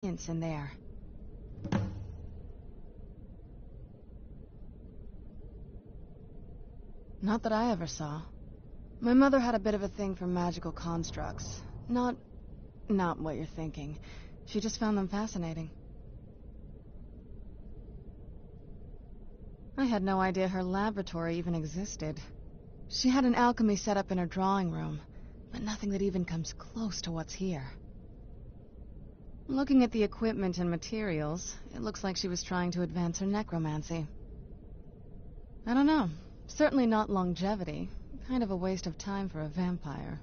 in there. Not that I ever saw. My mother had a bit of a thing for magical constructs. Not what you're thinking. She just found them fascinating. I had no idea her laboratory even existed. She had an alchemy set up in her drawing room, but nothing that even comes close to what's here. Looking at the equipment and materials, it looks like she was trying to advance her necromancy. I don't know. Certainly not longevity. Kind of a waste of time for a vampire.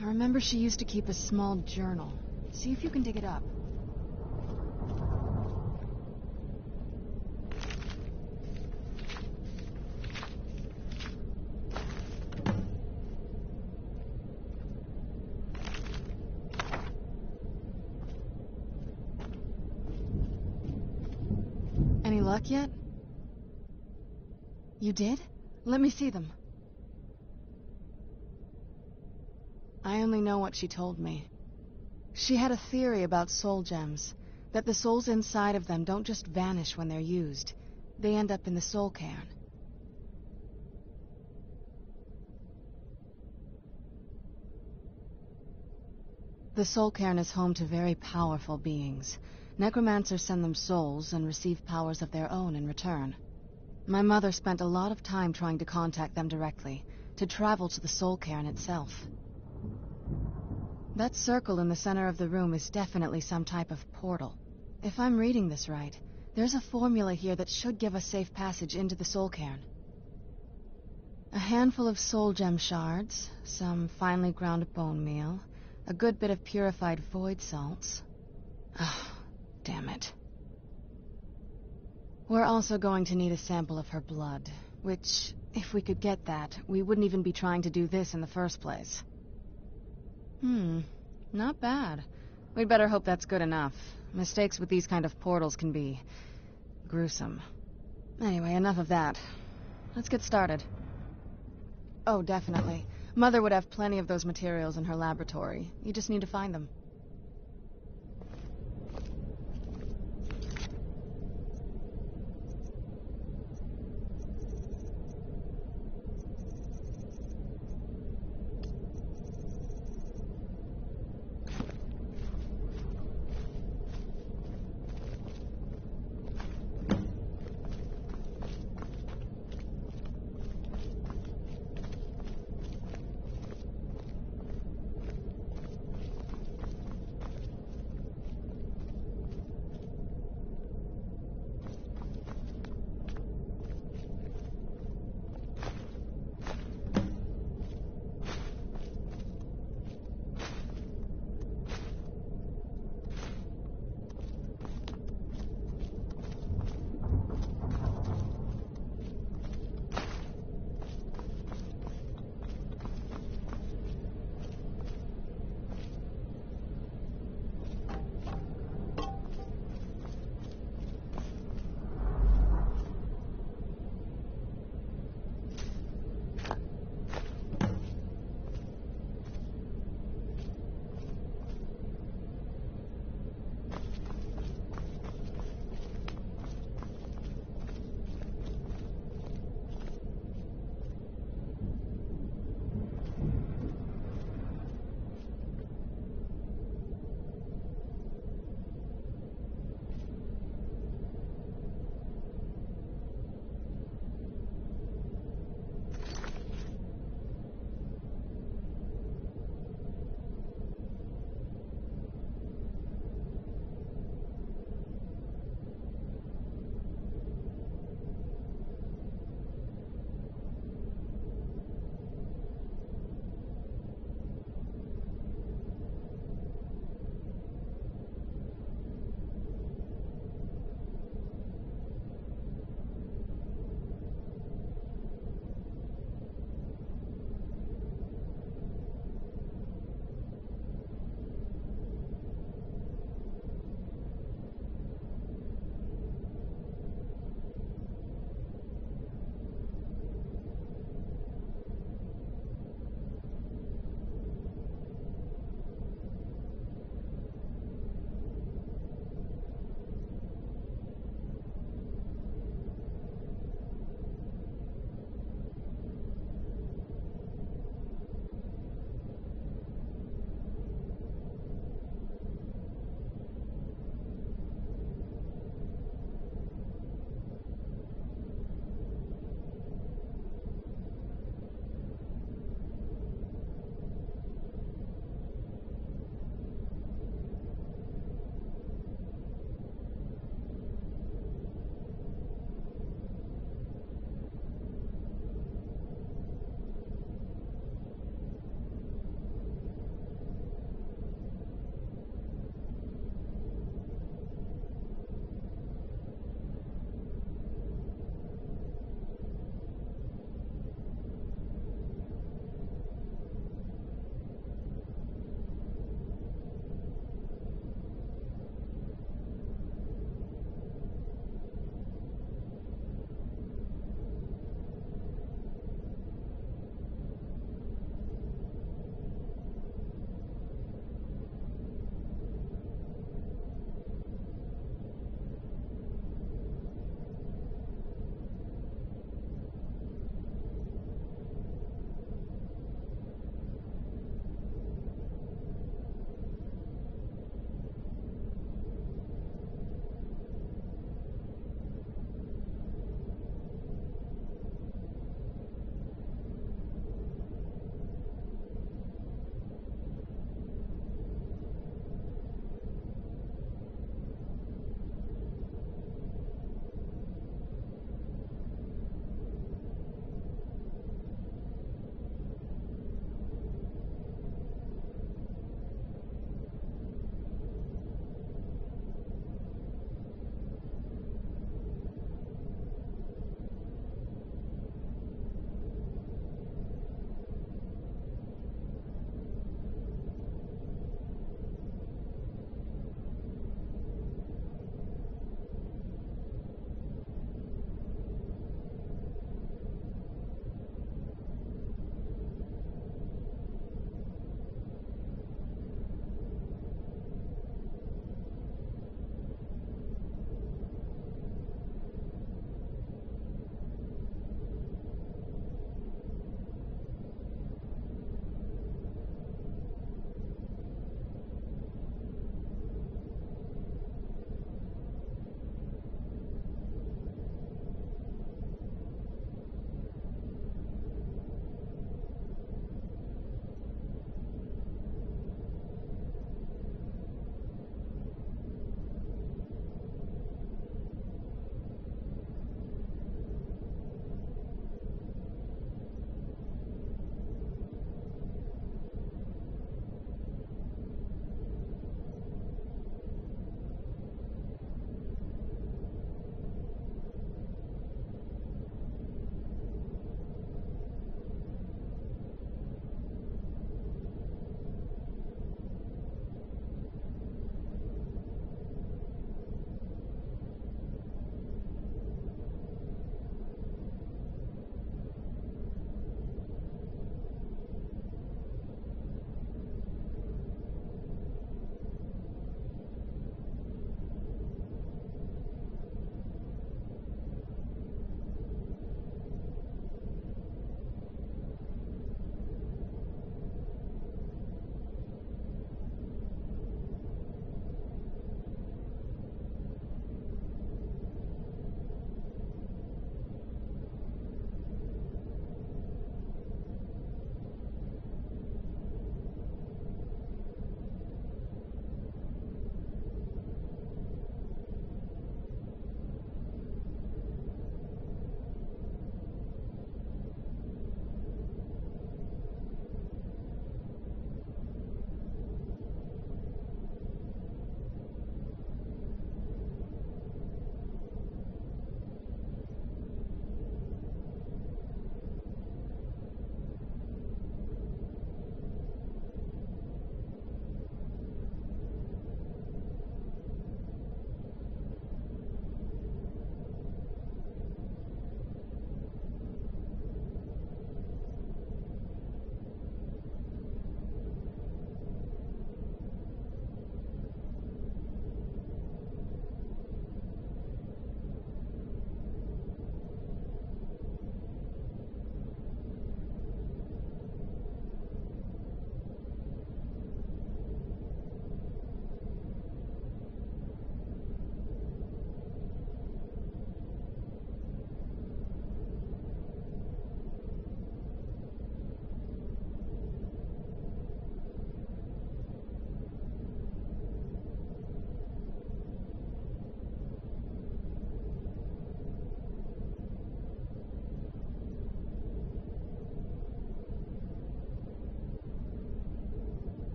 I remember she used to keep a small journal. See if you can dig it up. Any luck yet? You did? Let me see them. I only know what she told me. She had a theory about soul gems, that the souls inside of them don't just vanish when they're used. They end up in the soul cairn. The soul cairn is home to very powerful beings. Necromancers send them souls and receive powers of their own in return. My mother spent a lot of time trying to contact them directly, to travel to the soul cairn itself. That circle in the center of the room is definitely some type of portal. If I'm reading this right, there's a formula here that should give us safe passage into the soul cairn. A handful of soul gem shards, some finely ground bone meal, a good bit of purified void salts. Ah, damn it. We're also going to need a sample of her blood, which, if we could get that, we wouldn't even be trying to do this in the first place. Not bad. We'd better hope that's good enough. Mistakes with these kind of portals can be gruesome. Anyway, enough of that. Let's get started. Oh, definitely. Mother would have plenty of those materials in her laboratory. You just need to find them.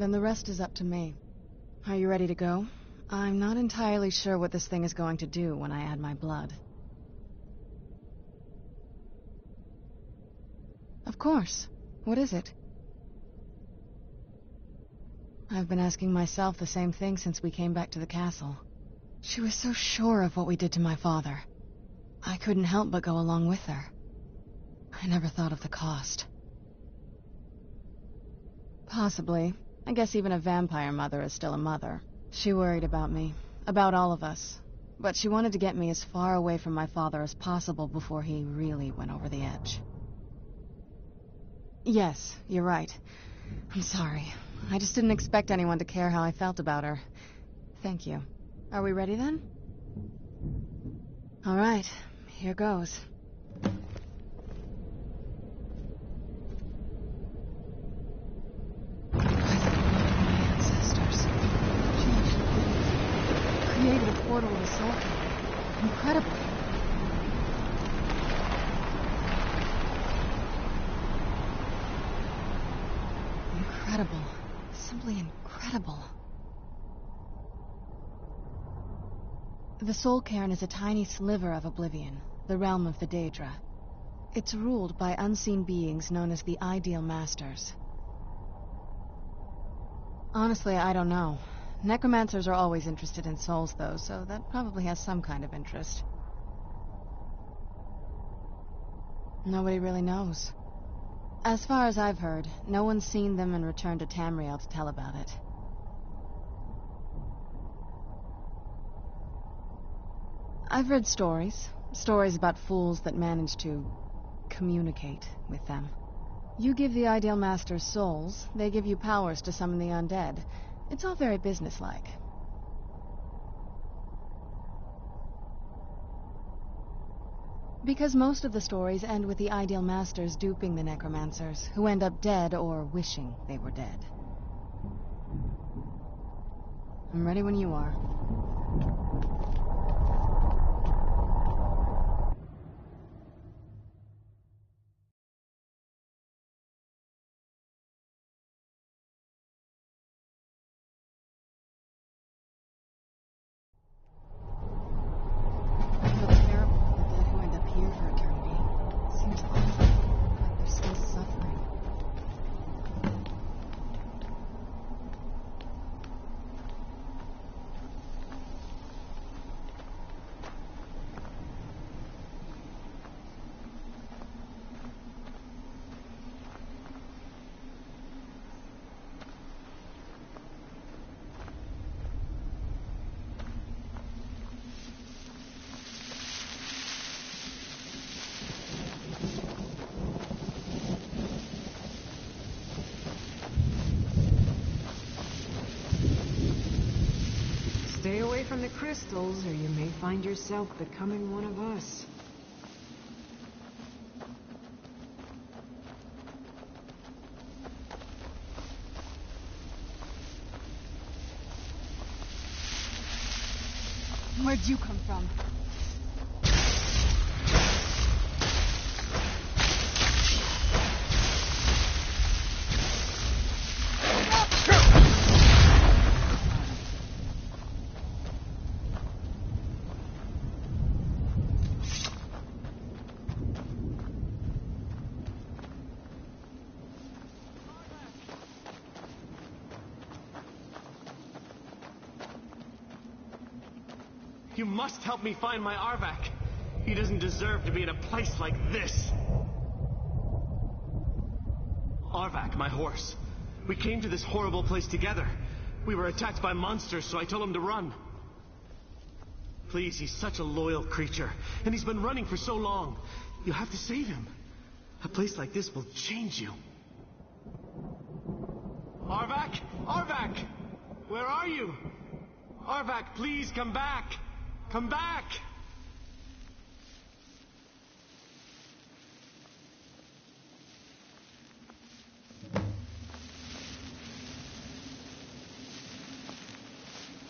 Then the rest is up to me. Are you ready to go? I'm not entirely sure what this thing is going to do when I add my blood. Of course. What is it? I've been asking myself the same thing since we came back to the castle. She was so sure of what we did to my father. I couldn't help but go along with her. I never thought of the cost. Possibly. I guess even a vampire mother is still a mother. She worried about me, about all of us. But she wanted to get me as far away from my father as possible before he really went over the edge. Yes, you're right. I'm sorry. I just didn't expect anyone to care how I felt about her. Thank you. Are we ready then? All right, here goes. My ancestors. She actually created a portal to the soul kingdom. Incredible. Incredible. Simply incredible. The Soul Cairn is a tiny sliver of Oblivion, the realm of the Daedra. It's ruled by unseen beings known as the Ideal Masters. Honestly, I don't know. Necromancers are always interested in souls, though, so that probably has some kind of interest. Nobody really knows. As far as I've heard, no one's seen them and returned to Tamriel to tell about it. I've read stories about fools that manage to communicate with them. You give the Ideal Masters souls, they give you powers to summon the undead. It's all very businesslike. Because most of the stories end with the Ideal Masters duping the necromancers, who end up dead or wishing they were dead. I'm ready when you are. I feel terrible for the dead who end up here for eternity. Seems awful, like they're still suffering. Stay away from the crystals, or you may find yourself becoming one of us. Where'd you come from? You must help me find my Arvak. He doesn't deserve to be in a place like this. Arvak, my horse. We came to this horrible place together. We were attacked by monsters, so I told him to run. Please, he's such a loyal creature, and he's been running for so long. You have to save him. A place like this will change you. Arvak! Arvak! Where are you? Arvak, please come back! Come back!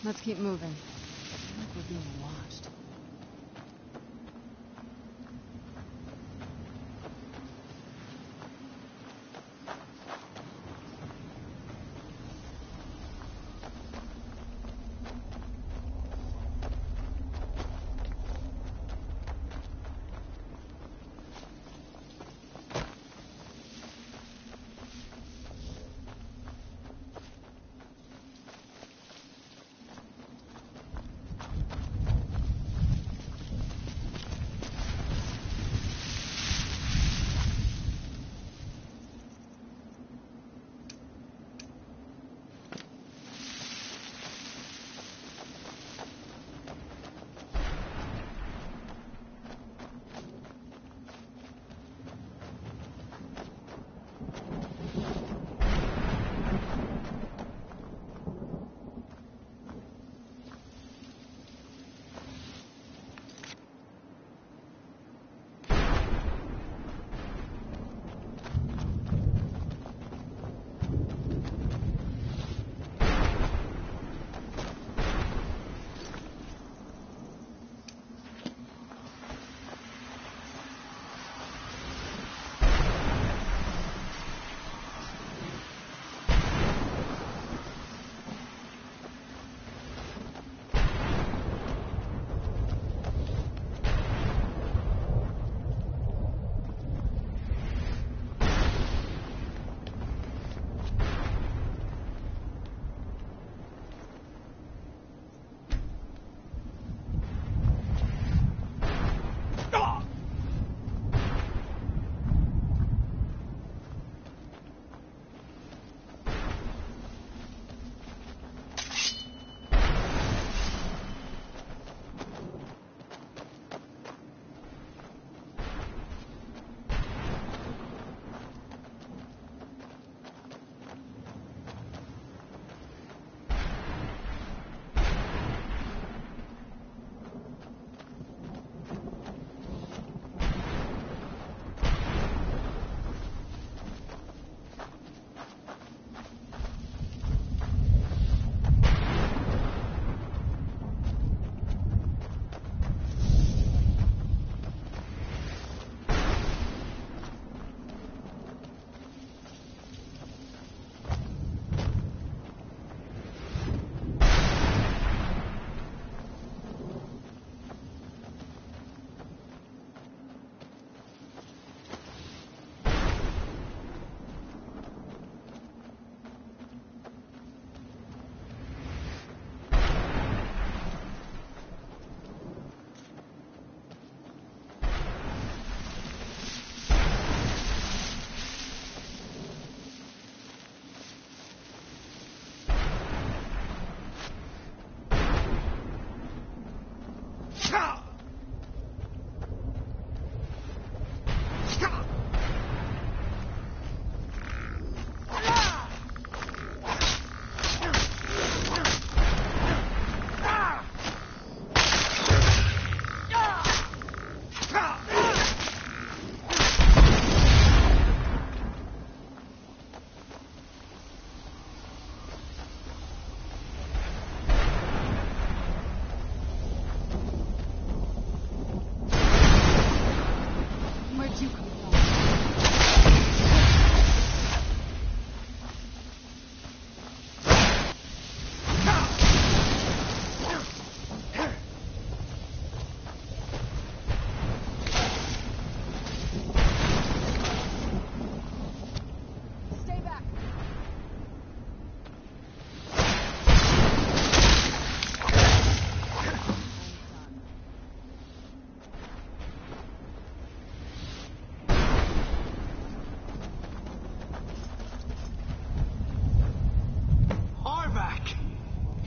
Let's keep moving. I feel like we're being watched.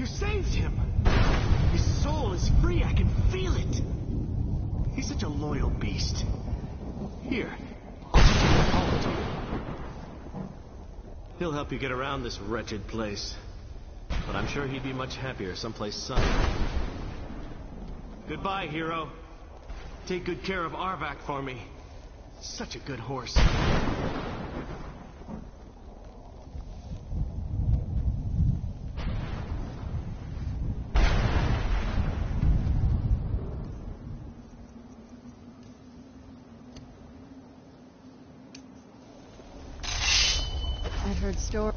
You saved him! His soul is free, I can feel it! He's such a loyal beast. Here, I'll teach him to call to you. He'll help you get around this wretched place. But I'm sure he'd be much happier someplace sunny. Goodbye, hero. Take good care of Arvak for me. Such a good horse. I've heard stories.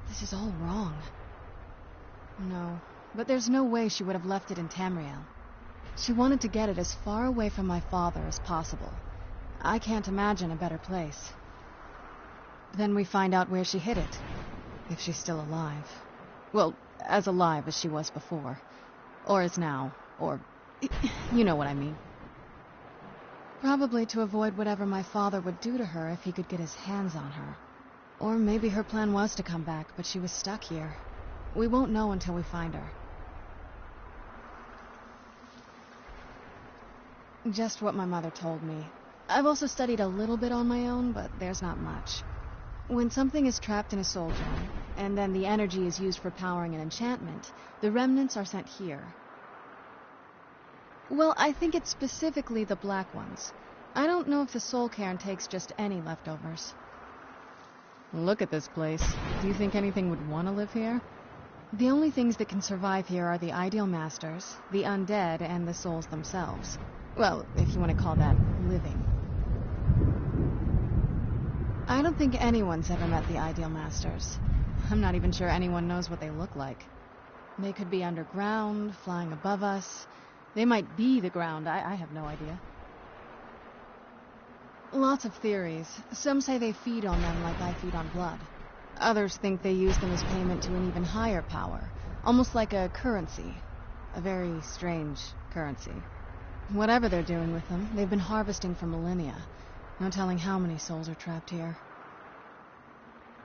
This is all wrong. No, but there's no way she would have left it in Tamriel. She wanted to get it as far away from my father as possible. I can't imagine a better place. Then we find out where she hid it. If she's still alive. Well, as alive as she was before. Or is now. Or... you know what I mean. Probably to avoid whatever my father would do to her if he could get his hands on her. Or maybe her plan was to come back, but she was stuck here. We won't know until we find her. Just what my mother told me. I've also studied a little bit on my own, but there's not much. When something is trapped in a soul gem, and then the energy is used for powering an enchantment, the remnants are sent here. Well, I think it's specifically the black ones. I don't know if the soul cairn takes just any leftovers. Look at this place. Do you think anything would want to live here? The only things that can survive here are the ideal masters, the undead, and the souls themselves. Well, if you want to call that living. I don't think anyone's ever met the ideal masters. I'm not even sure anyone knows what they look like. They could be underground, flying above us. They might be the ground, I have no idea. Lots of theories. Some say they feed on them like I feed on blood. Others think they use them as payment to an even higher power, almost like a currency. A very strange currency. Whatever they're doing with them, they've been harvesting for millennia. No telling how many souls are trapped here.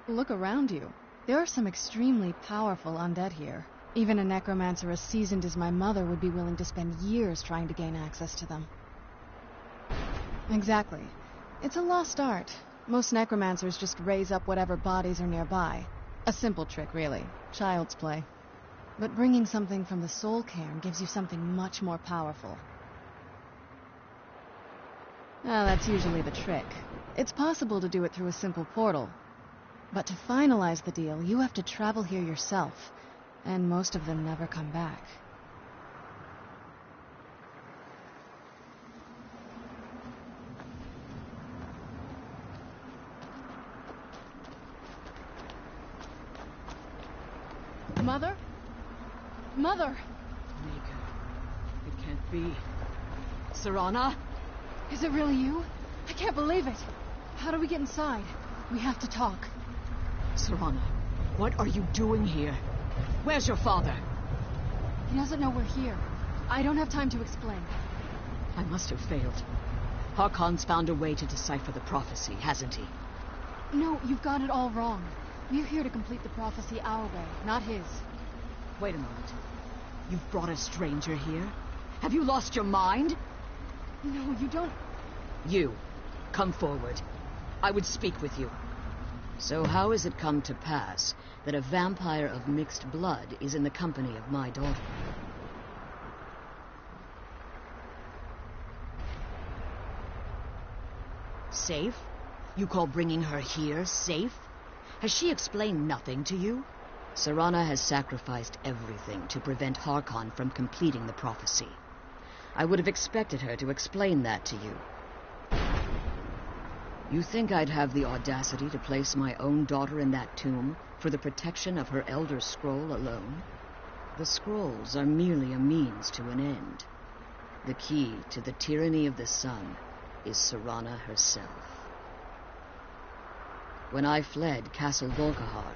Look around you. There are some extremely powerful undead here. Even a necromancer as seasoned as my mother would be willing to spend years trying to gain access to them. Exactly. It's a lost art. Most necromancers just raise up whatever bodies are nearby. A simple trick, really. Child's play. But bringing something from the soul cairn gives you something much more powerful. Well, that's usually the trick. It's possible to do it through a simple portal. But to finalize the deal, you have to travel here yourself. And most of them never come back. Mother? Mother! Mika, it can't be. Serana? Is it really you? I can't believe it. How do we get inside? We have to talk. Serana, what are you doing here? Where's your father? He doesn't know we're here. I don't have time to explain. I must have failed. Harkon's found a way to decipher the prophecy, hasn't he? No, you've got it all wrong. We're here to complete the prophecy our way, not his. Wait a moment. You've brought a stranger here? Have you lost your mind? No, you don't... You, come forward. I would speak with you. So how has it come to pass that a vampire of mixed blood is in the company of my daughter? Safe? You call bringing her here safe? Has she explained nothing to you? Serana has sacrificed everything to prevent Harkon from completing the prophecy. I would have expected her to explain that to you. You think I'd have the audacity to place my own daughter in that tomb for the protection of her Elder Scroll alone? The scrolls are merely a means to an end. The key to the tyranny of the sun is Serana herself. When I fled Castle Volkihar,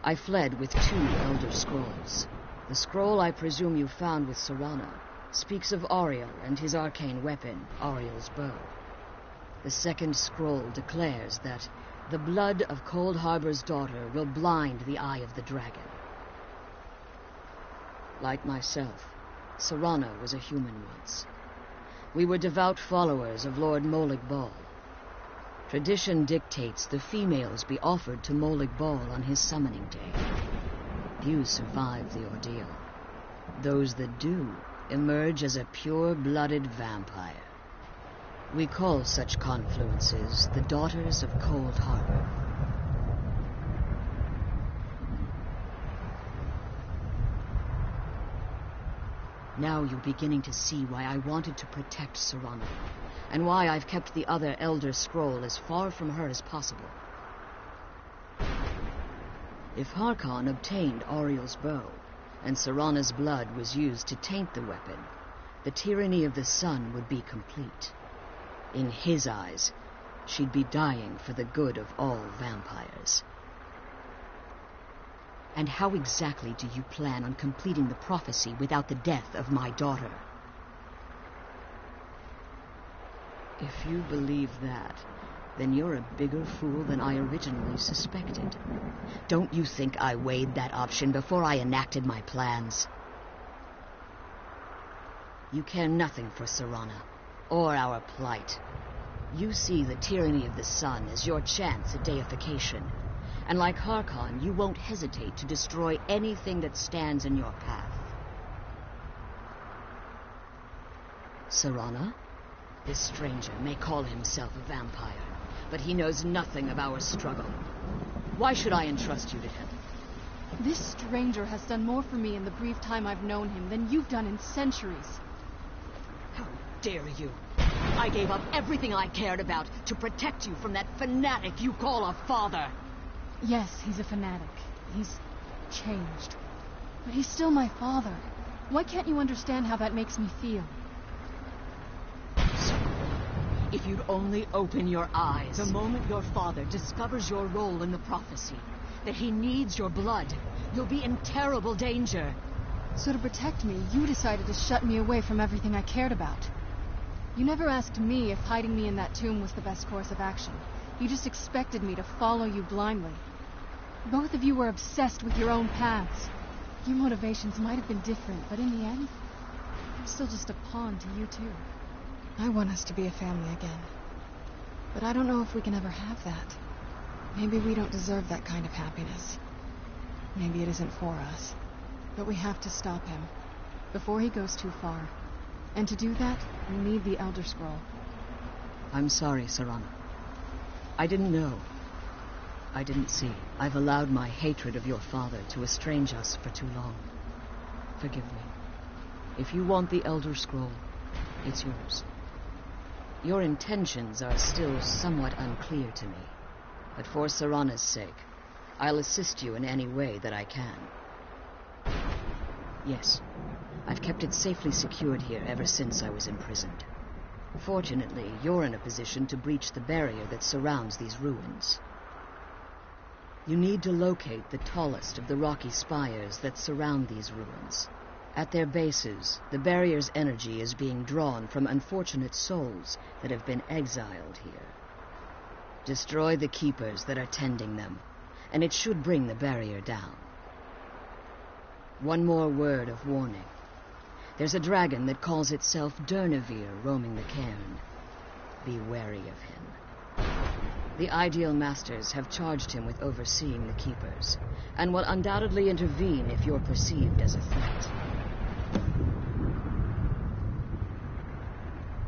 I fled with 2 Elder Scrolls. The scroll I presume you found with Serana speaks of Auriel and his arcane weapon, Auriel's bow. The second scroll declares that the blood of Cold Harbor's daughter will blind the eye of the dragon. Like myself, Serana was a human once. We were devout followers of Lord Molig Bal. Tradition dictates the females be offered to Molig Bal on his summoning day. Few survive the ordeal. Those that do emerge as a pure-blooded vampire. We call such confluences the Daughters of Cold Harbor. Now you're beginning to see why I wanted to protect Serana, and why I've kept the other Elder Scroll as far from her as possible. If Harkon obtained Auriel's bow, and Serana's blood was used to taint the weapon, the tyranny of the sun would be complete. In his eyes, she'd be dying for the good of all vampires. And how exactly do you plan on completing the prophecy without the death of my daughter? If you believe that, then you're a bigger fool than I originally suspected. Don't you think I weighed that option before I enacted my plans? You care nothing for Serana, or our plight. You see the tyranny of the sun as your chance at deification. And like Harkon, you won't hesitate to destroy anything that stands in your path. Serana? This stranger may call himself a vampire, but he knows nothing of our struggle. Why should I entrust you to him? This stranger has done more for me in the brief time I've known him than you've done in centuries. How dare you? I gave up everything I cared about to protect you from that fanatic you call a father. Yes, he's a fanatic. He's changed. But he's still my father. Why can't you understand how that makes me feel? If you'd only open your eyes. The moment your father discovers your role in the prophecy, that he needs your blood, you'll be in terrible danger. So to protect me, you decided to shut me away from everything I cared about. You never asked me if hiding me in that tomb was the best course of action. You just expected me to follow you blindly. Both of you were obsessed with your own paths. Your motivations might have been different, but in the end, I'm still just a pawn to you too. I want us to be a family again. But I don't know if we can ever have that. Maybe we don't deserve that kind of happiness. Maybe it isn't for us. But we have to stop him, before he goes too far. And to do that, we need the Elder Scroll. I'm sorry, Serana. I didn't know. I didn't see. I've allowed my hatred of your father to estrange us for too long. Forgive me. If you want the Elder Scroll, it's yours. Your intentions are still somewhat unclear to me, but for Serana's sake, I'll assist you in any way that I can. Yes, I've kept it safely secured here ever since I was imprisoned. Fortunately, you're in a position to breach the barrier that surrounds these ruins. You need to locate the tallest of the rocky spires that surround these ruins. At their bases, the barrier's energy is being drawn from unfortunate souls that have been exiled here. Destroy the keepers that are tending them, and it should bring the barrier down. One more word of warning. There's a dragon that calls itself Durnevere roaming the cairn. Be wary of him. The Ideal Masters have charged him with overseeing the keepers, and will undoubtedly intervene if you're perceived as a threat.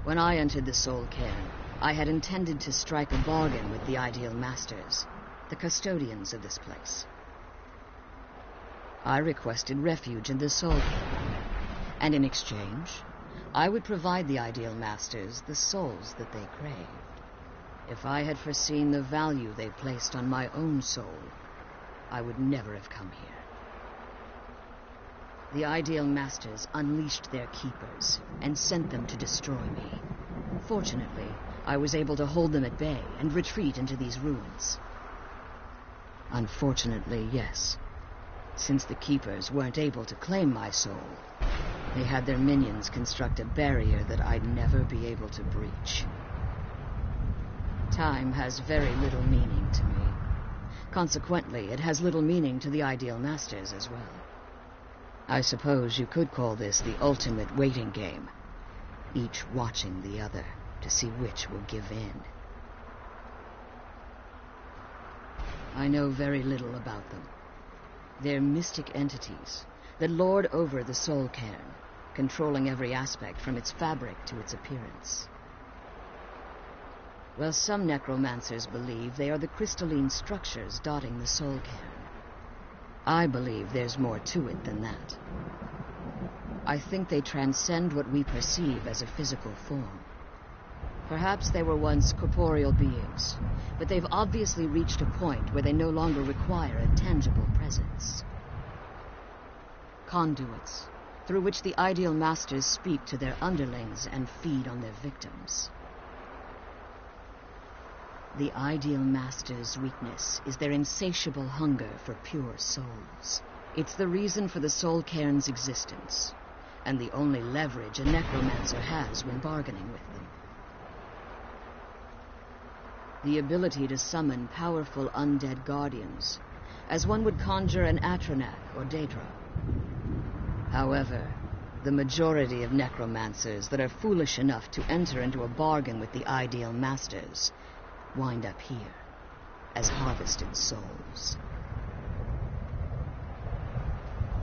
When I entered the Soul Cairn, I had intended to strike a bargain with the Ideal Masters, the custodians of this place. I requested refuge in the Soul Cairn, and in exchange, I would provide the Ideal Masters the souls that they craved. If I had foreseen the value they placed on my own soul, I would never have come here. The Ideal Masters unleashed their keepers and sent them to destroy me. Fortunately, I was able to hold them at bay and retreat into these ruins. Unfortunately, yes. Since the keepers weren't able to claim my soul, they had their minions construct a barrier that I'd never be able to breach. Time has very little meaning to me. Consequently, it has little meaning to the Ideal Masters as well. I suppose you could call this the ultimate waiting game, each watching the other to see which will give in. I know very little about them. They're mystic entities that lord over the Soul Cairn, controlling every aspect from its fabric to its appearance. Well, some necromancers believe they are the crystalline structures dotting the Soul Cairn. I believe there's more to it than that. I think they transcend what we perceive as a physical form. Perhaps they were once corporeal beings, but they've obviously reached a point where they no longer require a tangible presence. Conduits, through which the Ideal Masters speak to their underlings and feed on their victims. The Ideal Masters' weakness is their insatiable hunger for pure souls. It's the reason for the Soul Cairn's existence, and the only leverage a necromancer has when bargaining with them. The ability to summon powerful undead guardians, as one would conjure an Atronak or Daedra. However, the majority of necromancers that are foolish enough to enter into a bargain with the Ideal Masters wind up here as harvested souls.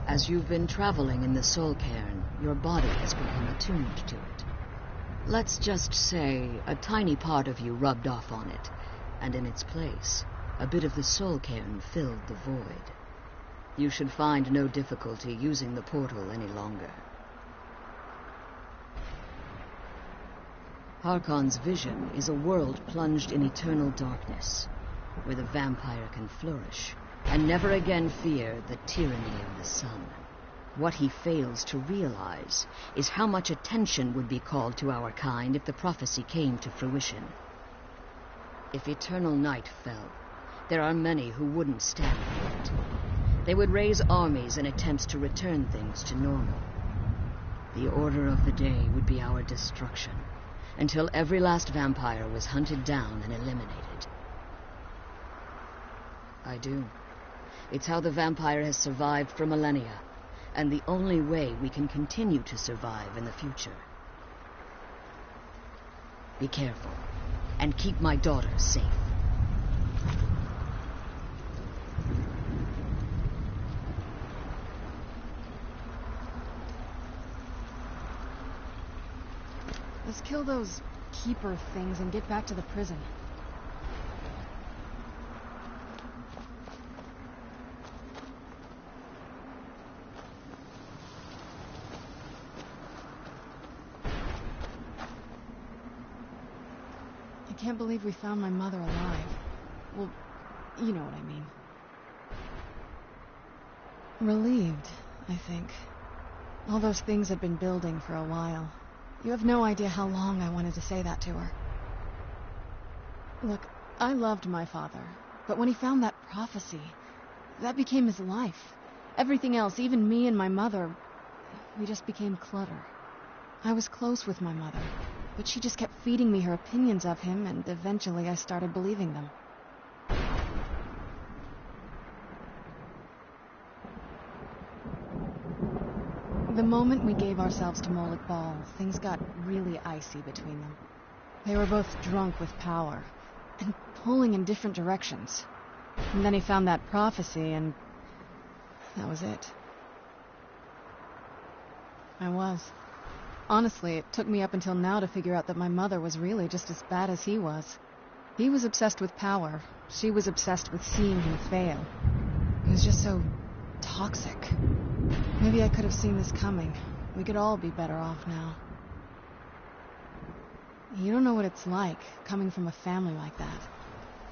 As you've been traveling in the Soul Cairn, your body has become attuned to it. Let's just say a tiny part of you rubbed off on it, and in its place, a bit of the Soul Cairn filled the void. You should find no difficulty using the portal any longer. Harkon's vision is a world plunged in eternal darkness, where the vampire can flourish and never again fear the tyranny of the sun. What he fails to realize is how much attention would be called to our kind if the prophecy came to fruition. If eternal night fell, there are many who wouldn't stand for it. They would raise armies in attempts to return things to normal. The order of the day would be our destruction, until every last vampire was hunted down and eliminated. I do. It's how the vampire has survived for millennia, and the only way we can continue to survive in the future. Be careful. and keep my daughter safe. Let's kill those keeper things and get back to the prison. I can't believe we found my mother alive. Well, you know what I mean. Relieved, I think. All those things had been building for a while. You have no idea how long I wanted to say that to her. Look, I loved my father, but when he found that prophecy, that became his life. Everything else, even me and my mother, we just became clutter. I was close with my mother, but she just kept feeding me her opinions of him, and eventually I started believing them. The moment we gave ourselves to Moloch Ball, things got really icy between them. They were both drunk with power, and pulling in different directions. And then he found that prophecy, and that was it. I was. Honestly, it took me up until now to figure out that my mother was really just as bad as he was. He was obsessed with power. She was obsessed with seeing him fail. It was just so toxic. Maybe I could have seen this coming. We could all be better off now. You don't know what it's like, coming from a family like that.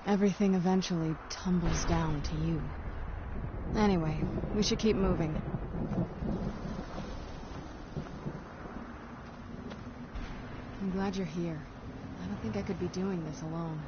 Everything eventually tumbles down to you. Anyway, we should keep moving. I'm glad you're here. I don't think I could be doing this alone.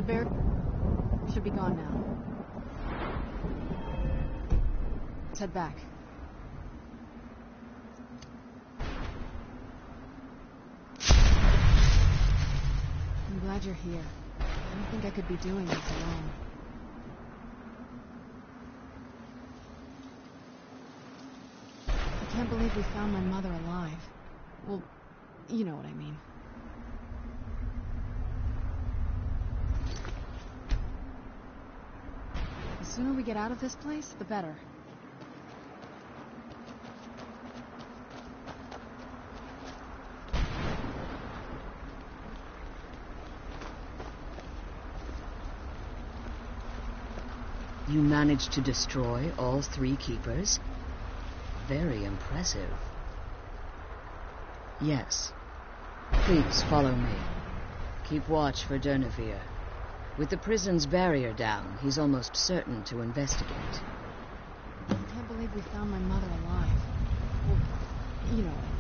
bear should be gone now. Let's head back. I'm glad you're here. I don't think I could be doing this alone. I can't believe we found my mother alive. Well, you know what I mean. The sooner we get out of this place, the better. You managed to destroy all 3 keepers? Very impressive. Yes. Please follow me. Keep watch for Durnevere. With the prison's barrier down, he's almost certain to investigate. I can't believe we found my mother alive. Well, you know what I mean.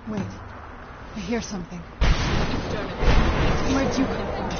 Wait. I hear something. Where'd you come from?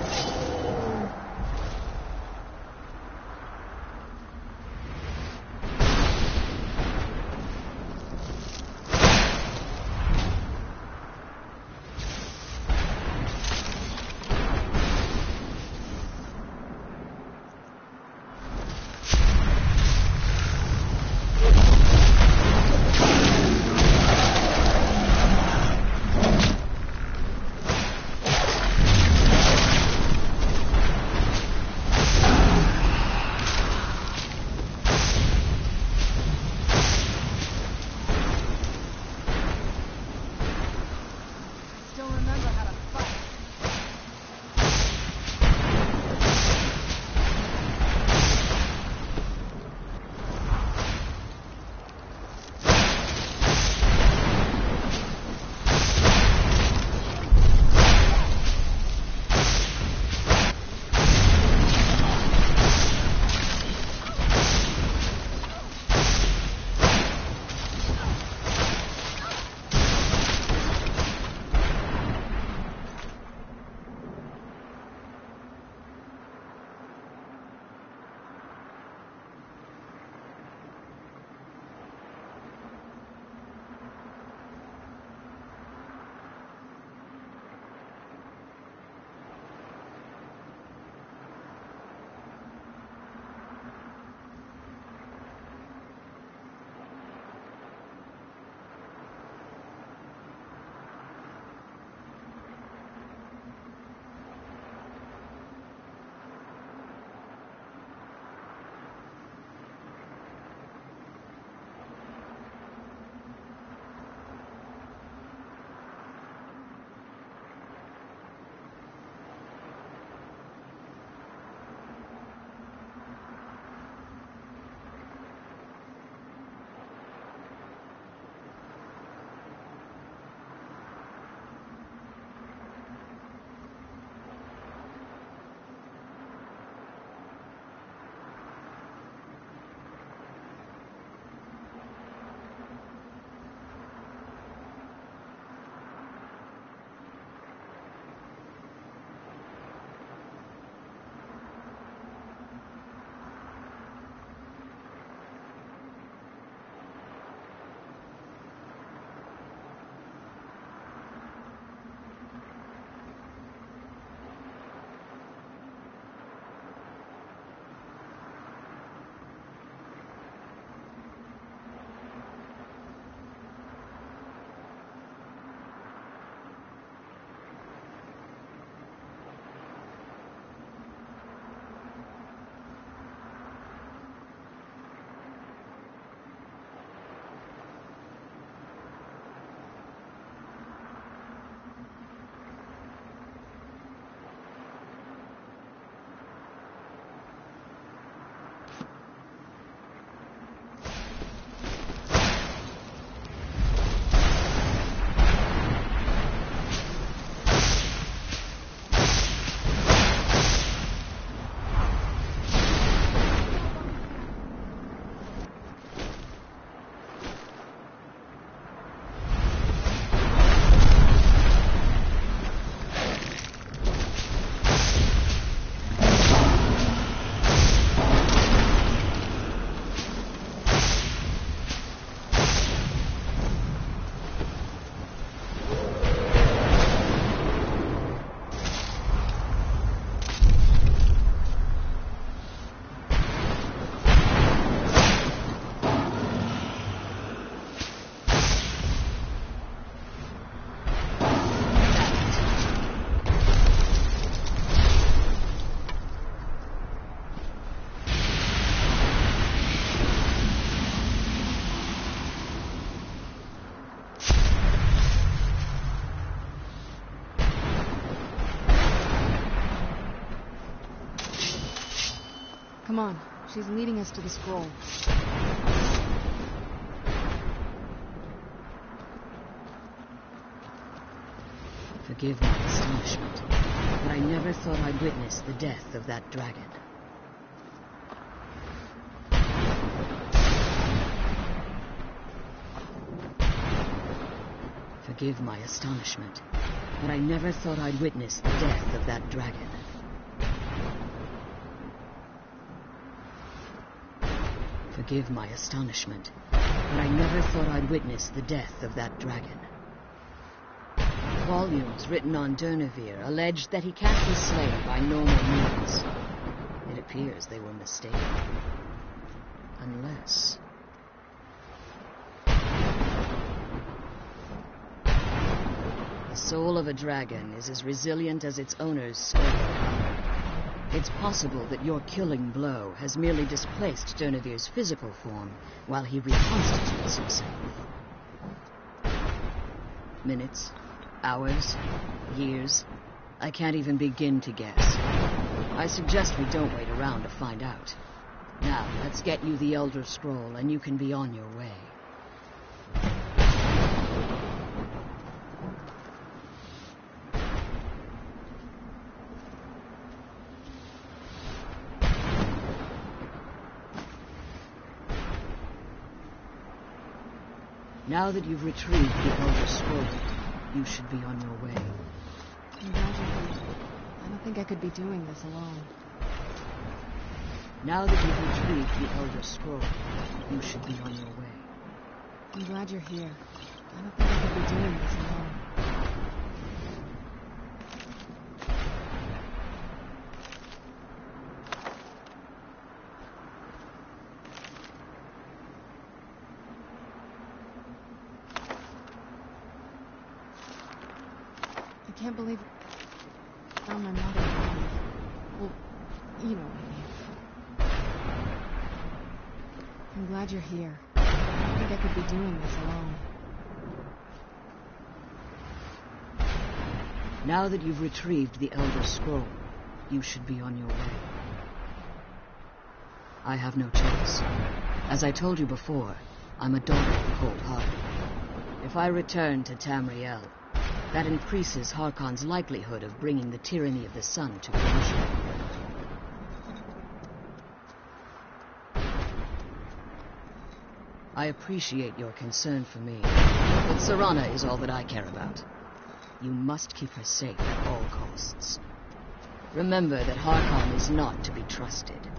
Come on. She's leading us to the scroll. Forgive my astonishment, but I never thought I'd witness the death of that dragon. Forgive my astonishment, but I never thought I'd witness the death of that dragon. Forgive my astonishment, but I never thought I'd witness the death of that dragon. Volumes written on Durnevere alleged that he can't be slain by normal means. It appears they were mistaken. Unless... The soul of a dragon is as resilient as its owner's skull. It's possible that your killing blow has merely displaced Durnevere's physical form while he reconstitutes himself. Minutes, hours, years, I can't even begin to guess. I suggest we don't wait around to find out. Now, let's get you the Elder Scroll and you can be on your way. Now that you've retrieved the Elder Scroll, you should be on your way. I'm glad you're here. I don't think I could be doing this alone. Now that you've retrieved the Elder Scroll, you should be on your way. I'm glad you're here. I don't think I could be doing this alone. I can't believe I found my mother alive. Well, you know what I mean. I'm glad you're here. I don't think I could be doing this alone. Now that you've retrieved the Elder Scroll, you should be on your way. I have no choice. As I told you before, I'm a daughter of cold-hearted. If I return to Tamriel, that increases Harkon's likelihood of bringing the tyranny of the sun to fruition. I appreciate your concern for me, but Serana is all that I care about. You must keep her safe at all costs. Remember that Harkon is not to be trusted.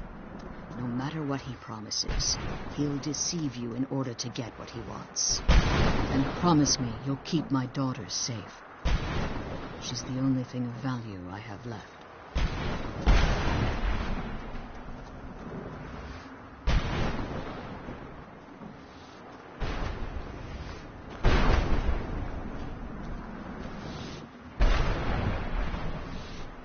No matter what he promises, he'll deceive you in order to get what he wants. And promise me you'll keep my daughter safe. She's the only thing of value I have left.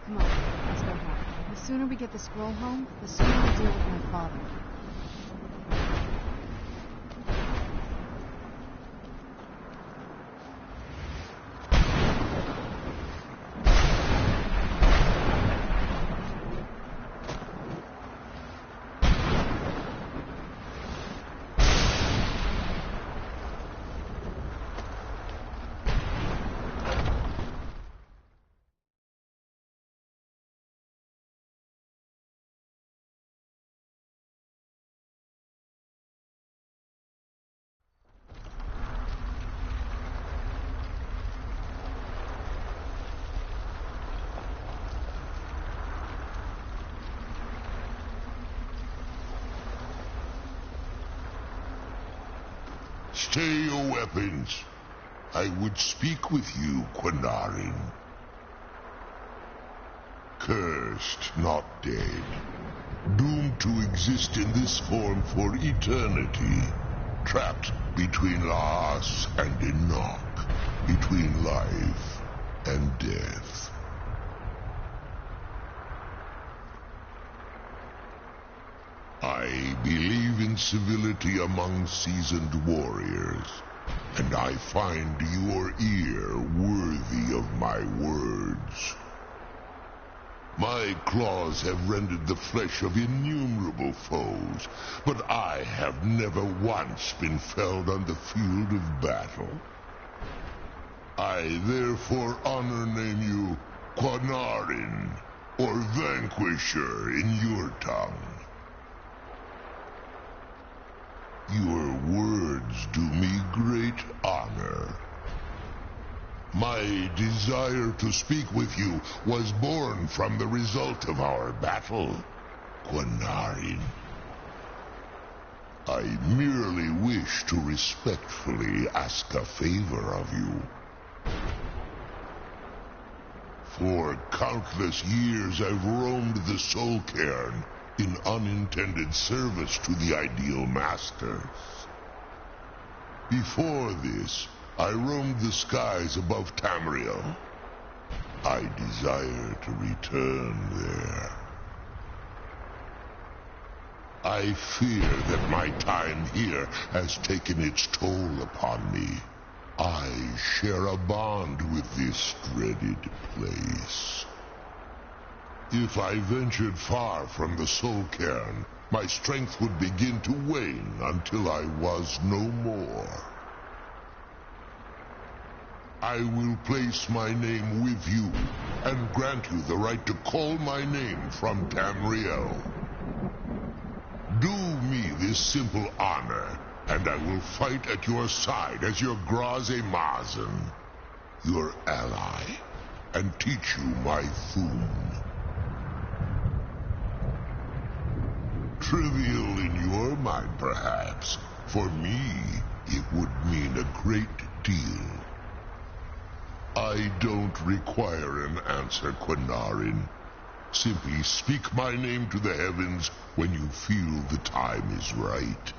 Come on, let's go home. The sooner we get the scroll home, the sooner we deal with my father. Stay your weapons. I would speak with you, Quinarin. Cursed, not dead. Doomed to exist in this form for eternity. Trapped between Laas and Enoch. Between life and death. I believe in civility among seasoned warriors, and I find your ear worthy of my words. My claws have rendered the flesh of innumerable foes, but I have never once been felled on the field of battle. I therefore honor name you Quanarin, or Vanquisher in your tongue. Your words do me great honor. My desire to speak with you was born from the result of our battle, Quanarin. I merely wish to respectfully ask a favor of you. For countless years I've roamed the Soul Cairn in unintended service to the Ideal Masters. Before this, I roamed the skies above Tamriel. I desire to return there. I fear that my time here has taken its toll upon me. I share a bond with this dreaded place. If I ventured far from the Soul Cairn, my strength would begin to wane until I was no more. I will place my name with you, and grant you the right to call my name from Tamriel. Do me this simple honor, and I will fight at your side as your Graze Mazen, your ally, and teach you my thum. Trivial in your mind, perhaps. For me, it would mean a great deal. I don't require an answer, Quanarin. Simply speak my name to the heavens when you feel the time is right.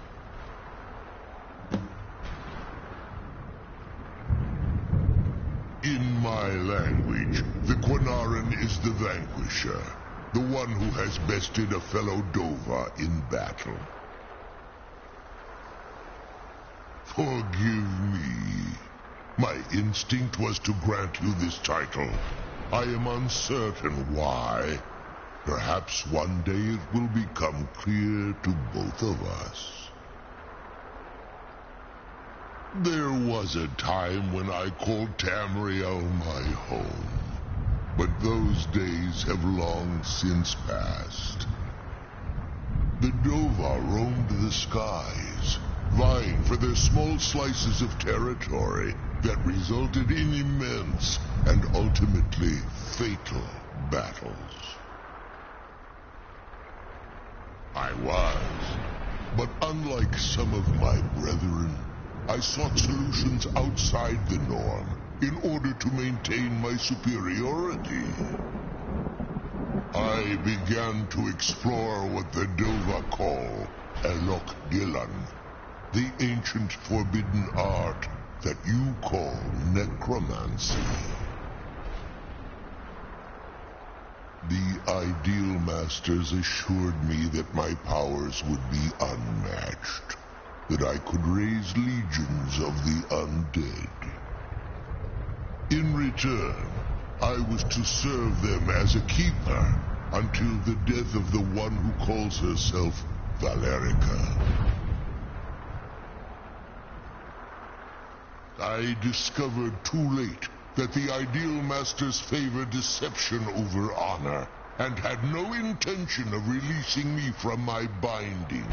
In my language, the Quanarin is the vanquisher, the one who has bested a fellow Dova in battle. Forgive me. My instinct was to grant you this title. I am uncertain why. Perhaps one day it will become clear to both of us. There was a time when I called Tamriel my home, but those days have long since passed. The Dova roamed the skies, vying for their small slices of territory that resulted in immense and ultimately fatal battles. I was, but unlike some of my brethren, I sought solutions outside the norm in order to maintain my superiority. I began to explore what the Dova call Elok Gillan, the ancient forbidden art that you call necromancy. The Ideal Masters assured me that my powers would be unmatched, that I could raise legions of the undead. In return, I was to serve them as a keeper until the death of the one who calls herself Valerica. I discovered too late that the Ideal Masters favor deception over honor, and had no intention of releasing me from my binding.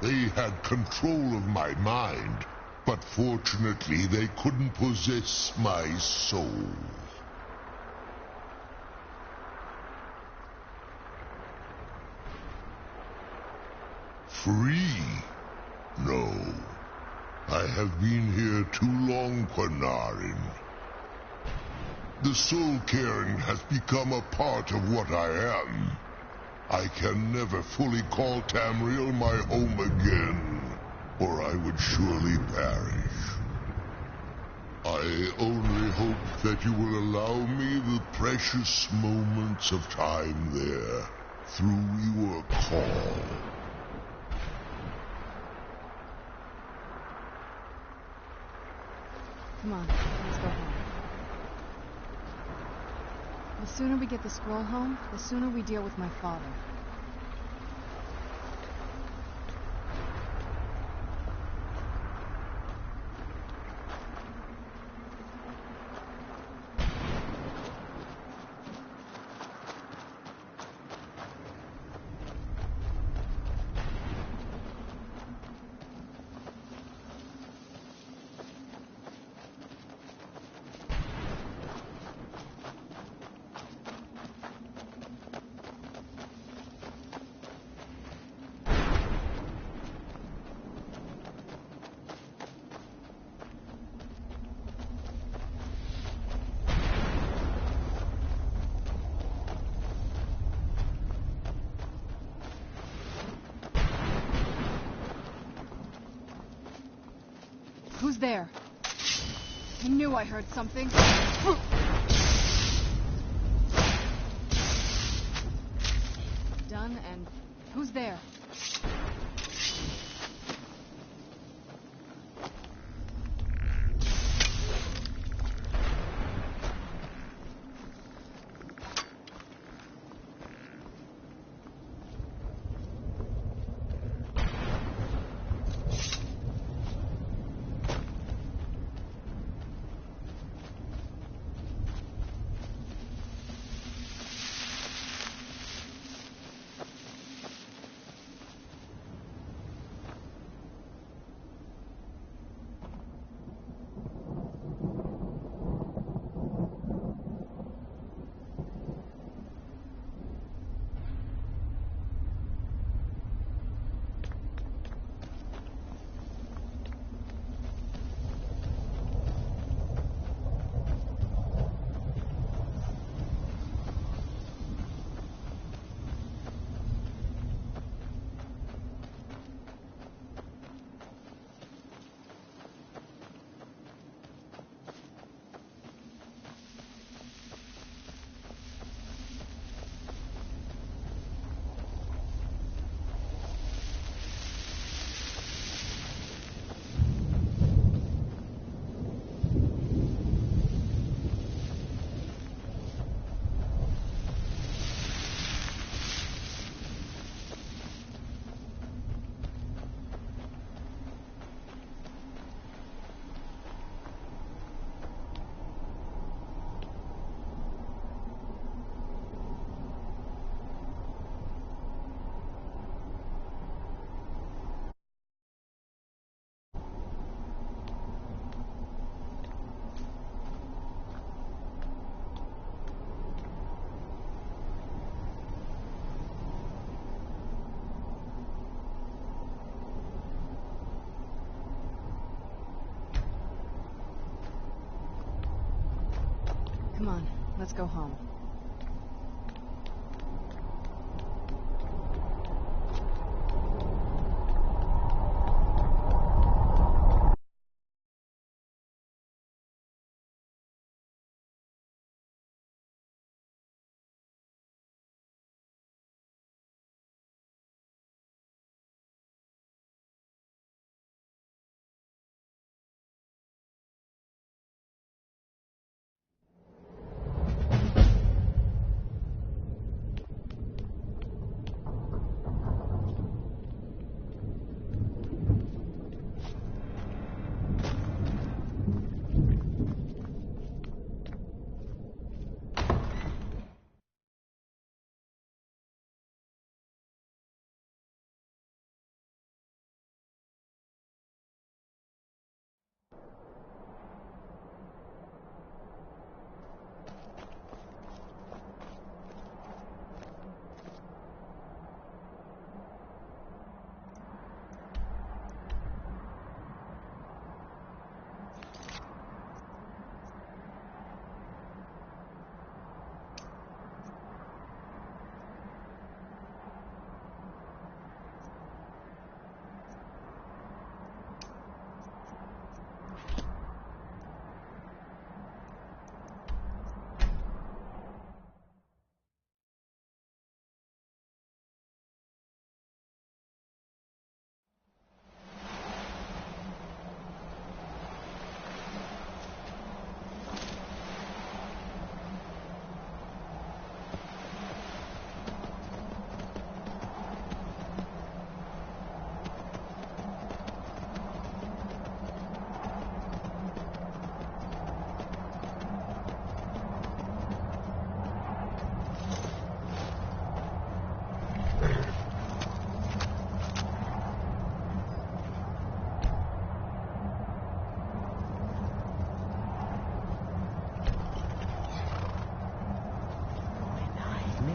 They had control of my mind, but fortunately they couldn't possess my soul. Free? No. I have been here too long, Quanarin. The Soul Cairn has become a part of what I am. I can never fully call Tamriel my home again, or I would surely perish. I only hope that you will allow me the precious moments of time there, through your call. Come on, let's go home. The sooner we get the scroll home, the sooner we deal with my father. Who's there? I knew I heard something. Done, and who's there? Come on, let's go home.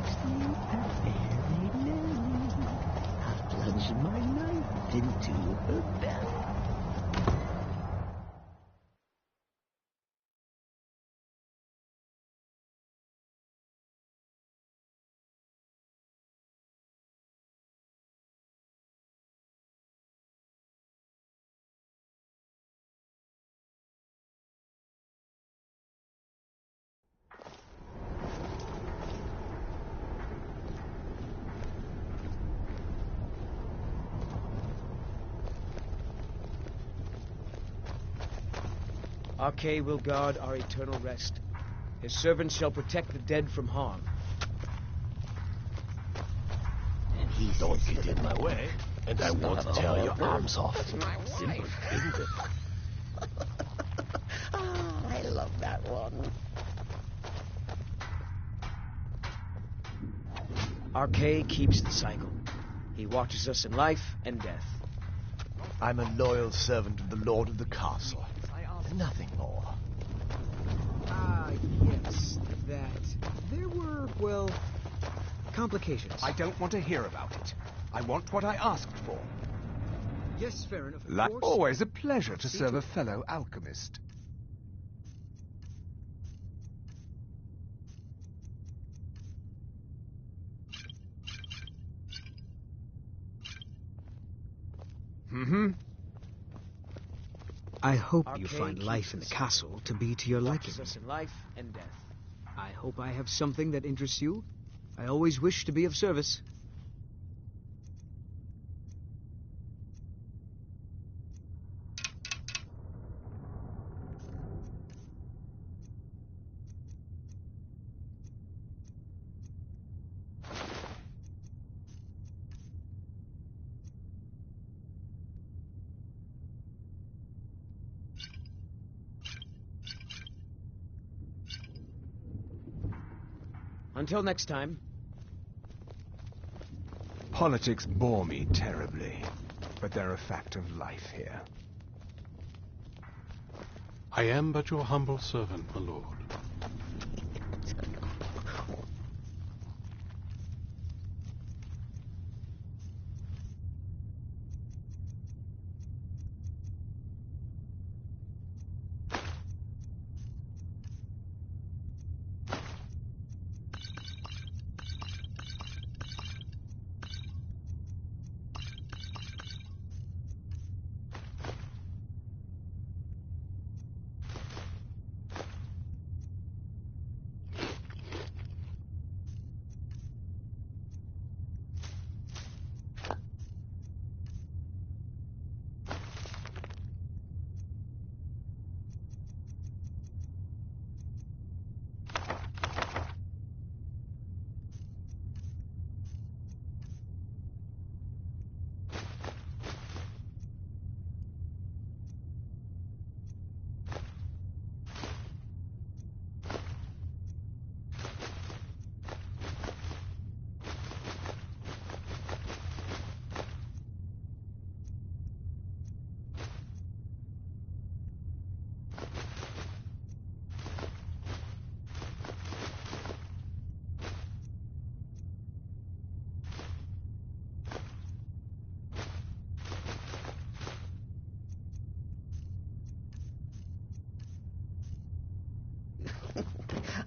sleep a fairy land. I'll plunge my knife into her belly. Arche will guard our eternal rest. His servants shall protect the dead from harm. And he Don't says get in my way, and I won't tear your arms off. Simple, isn't it? I love that one. Arche keeps the cycle. He watches us in life and death. I'm a loyal servant of the Lord of the Castle. Nothing more. Ah, yes, that. There were, well, complications. I don't want to hear about it. I want what I asked for. Yes, fair enough, of course. Always a pleasure to serve a fellow alchemist. I hope Arche you find keeps life in the the castle to be to your liking. Watches us in life and death. I hope I have something that interests you. I always wish to be of service. Until next time. Politics bore me terribly, but they're a fact of life here. I am but your humble servant, my lord.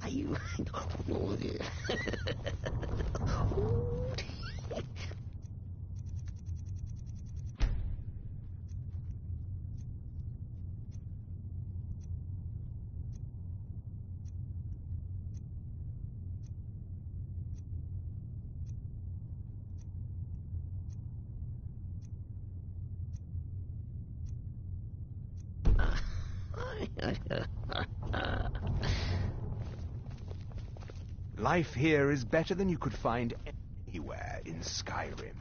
Are you... Oh, dear. Life here is better than you could find anywhere in Skyrim.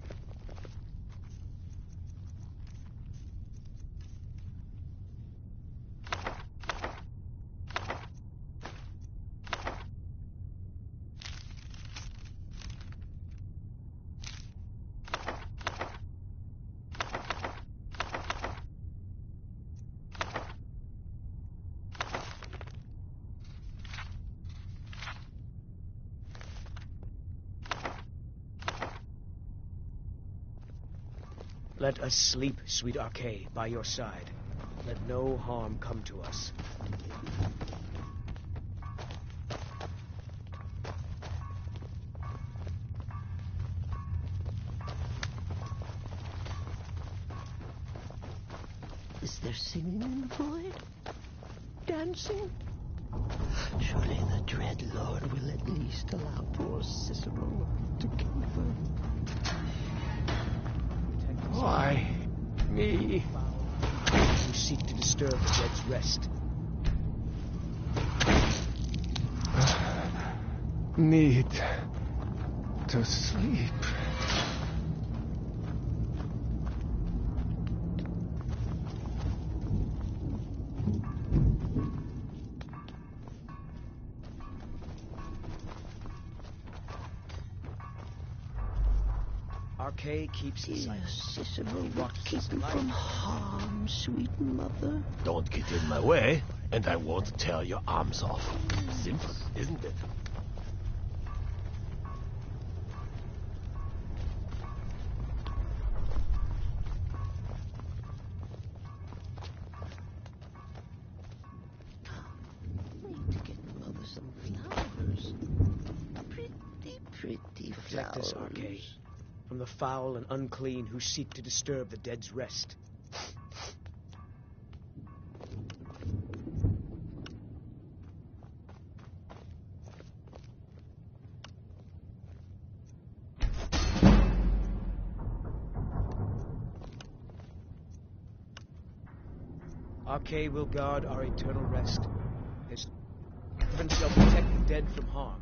Let us sleep, sweet Archay, by your side. Let no harm come to us. Is there singing in the void? Dancing? Surely the dread Lord will at least allow poor Cicero to comfort. Why me? Who seek to disturb the dead's rest. Need to sleep. Archay keeps the Dear silence. Cicero, what keep you from harm, sweet mother? Don't get in my way, and I won't tear your arms off. Simple, isn't it? Need to get mother some flowers. Pretty Protect flowers. us, Archay, from the foul and unclean who seek to disturb the dead's rest. Archay will guard our eternal rest. His servant shall protect the dead from harm.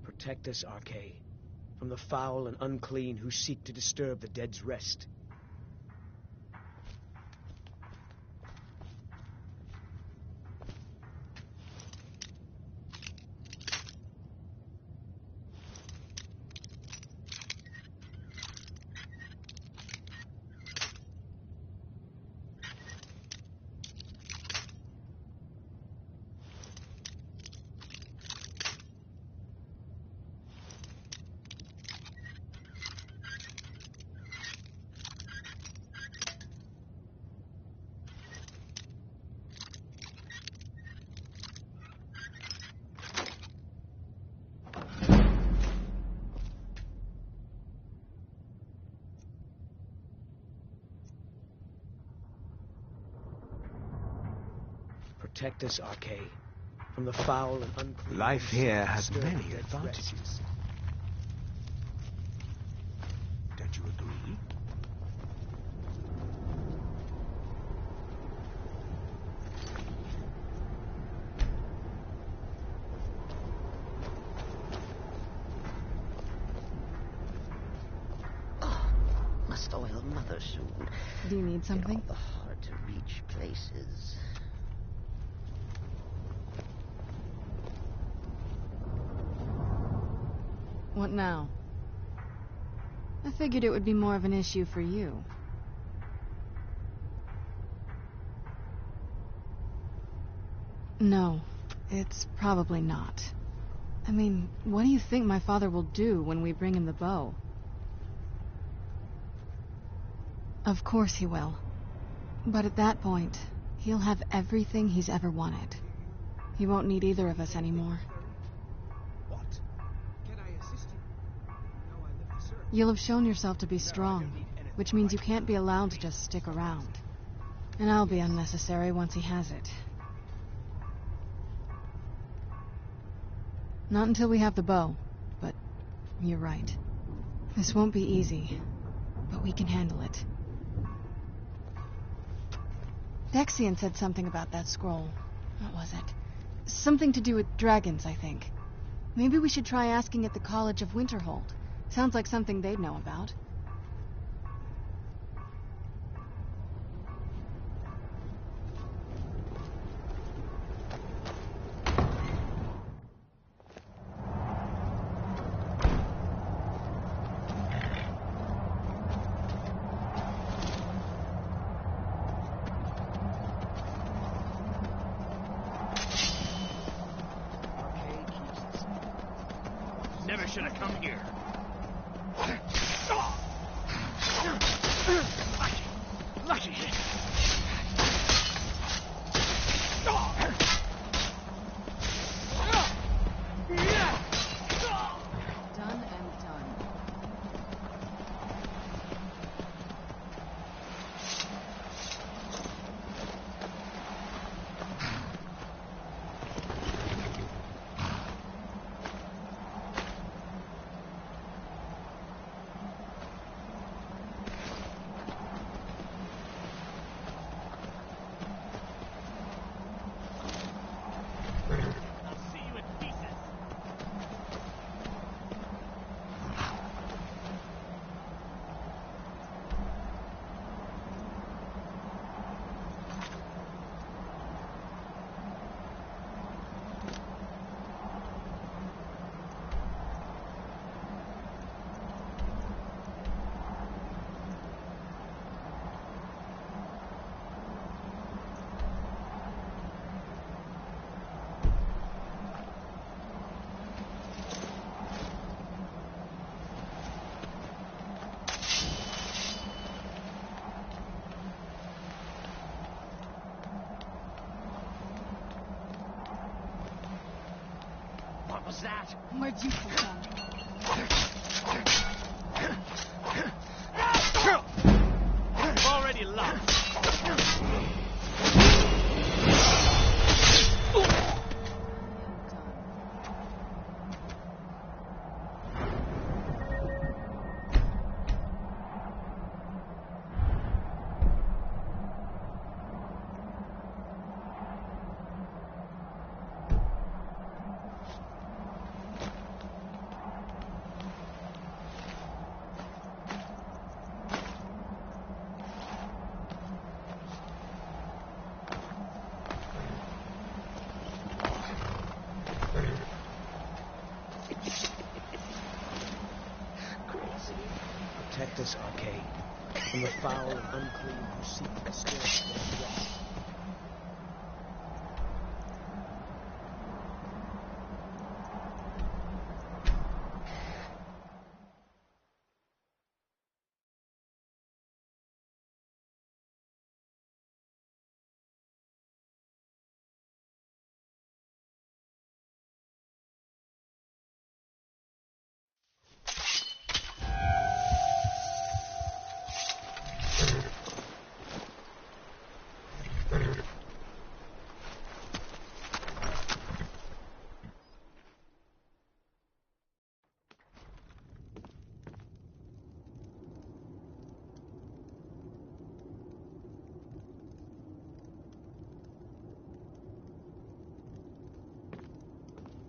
Protect us, Archay, from the foul and unclean who seek to disturb the dead's rest. Protect us, Archay, from the foul and unclean. Life who seek here to has disturb many the dead's advantages. rest. Don't you agree? Must oil mother soon. Do you need something? Get all the hard-to-reach places. What now? I figured it would be more of an issue for you. No, it's probably not. I mean, what do you think my father will do when we bring him the bow? Of course he will. But at that point, he'll have everything he's ever wanted. He won't need either of us anymore. What? Can I assist you? No, I live to serve. You'll have shown yourself to be strong, which means you can't be allowed to just stick around. And I'll be unnecessary once he has it. Not until we have the bow, but you're right. This won't be easy, but we can handle it. Dexian said something about that scroll. What was it? Something to do with dragons, I think. Maybe we should try asking at the College of Winterhold. Sounds like something they'd know about. should have come here. Lucky. Done and done. What was that? Where'd you come from? You've already lost. Protect us, Arcade, from the foul and unclean who seek to disturb the rest.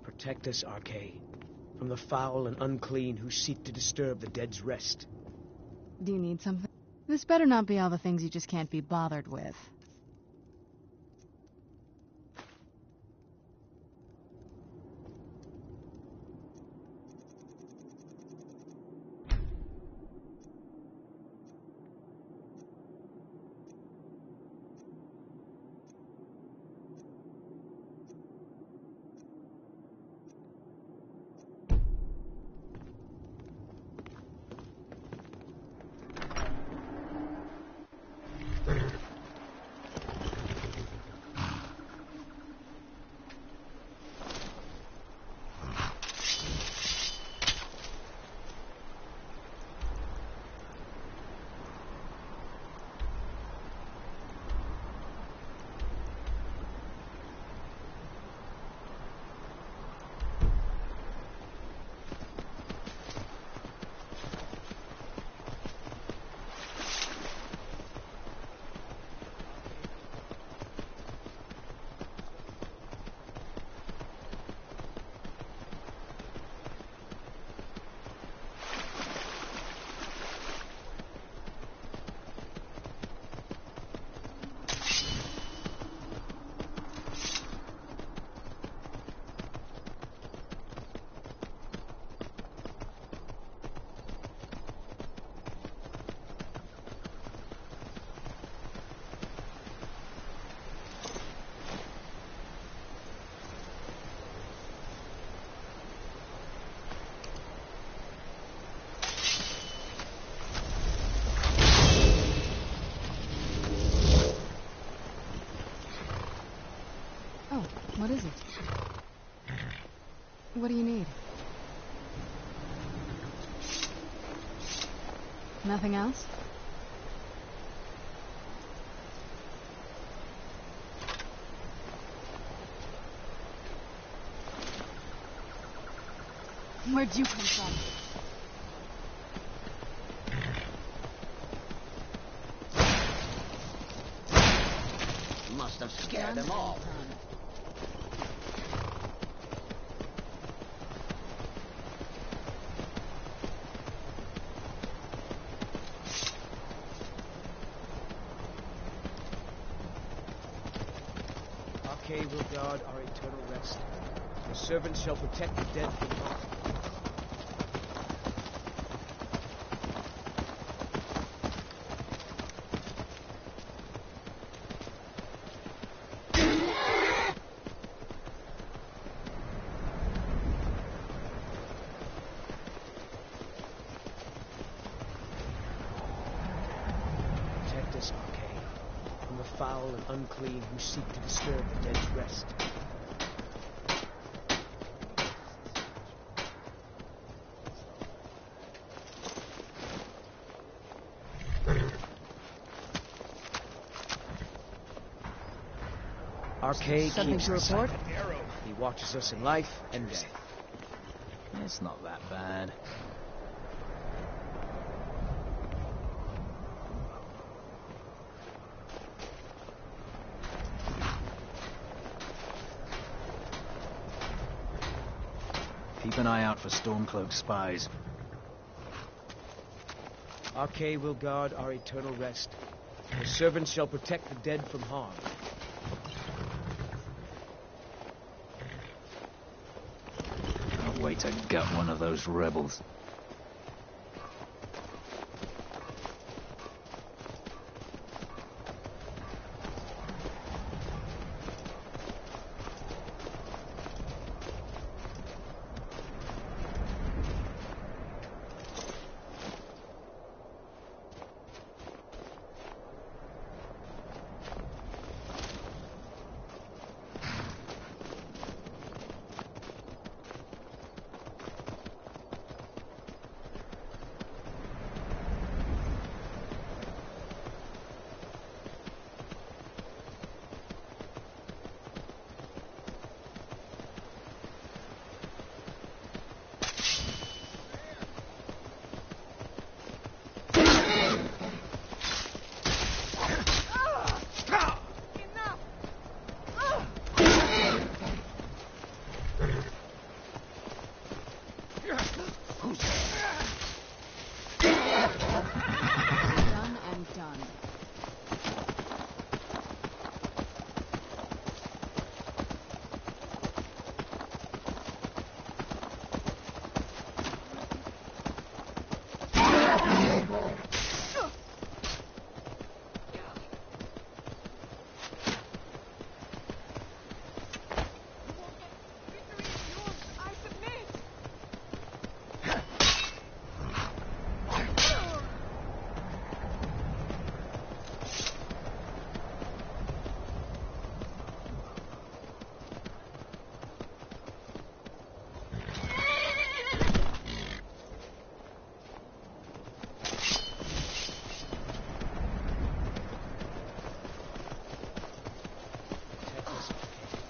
Protect us, Arcade, from the foul and unclean who seek to disturb the dead's rest. Do you need something? This better not be all the things you just can't be bothered with. What is it? What do you need? Nothing else? Where'd you come from? Must have scared them all. Arche will guard our eternal rest. Your servants shall protect the dead from harm. Protect us, Arche, from the foul and unclean who seek to disturb the dead's rest. Arche Something keeps to us report? like an arrow. He watches us in life and death. It's not that bad. Keep an eye out for Stormcloak spies. Arche will guard our eternal rest. Your servants shall protect the dead from harm. Can't wait to gut one of those rebels. Done and done.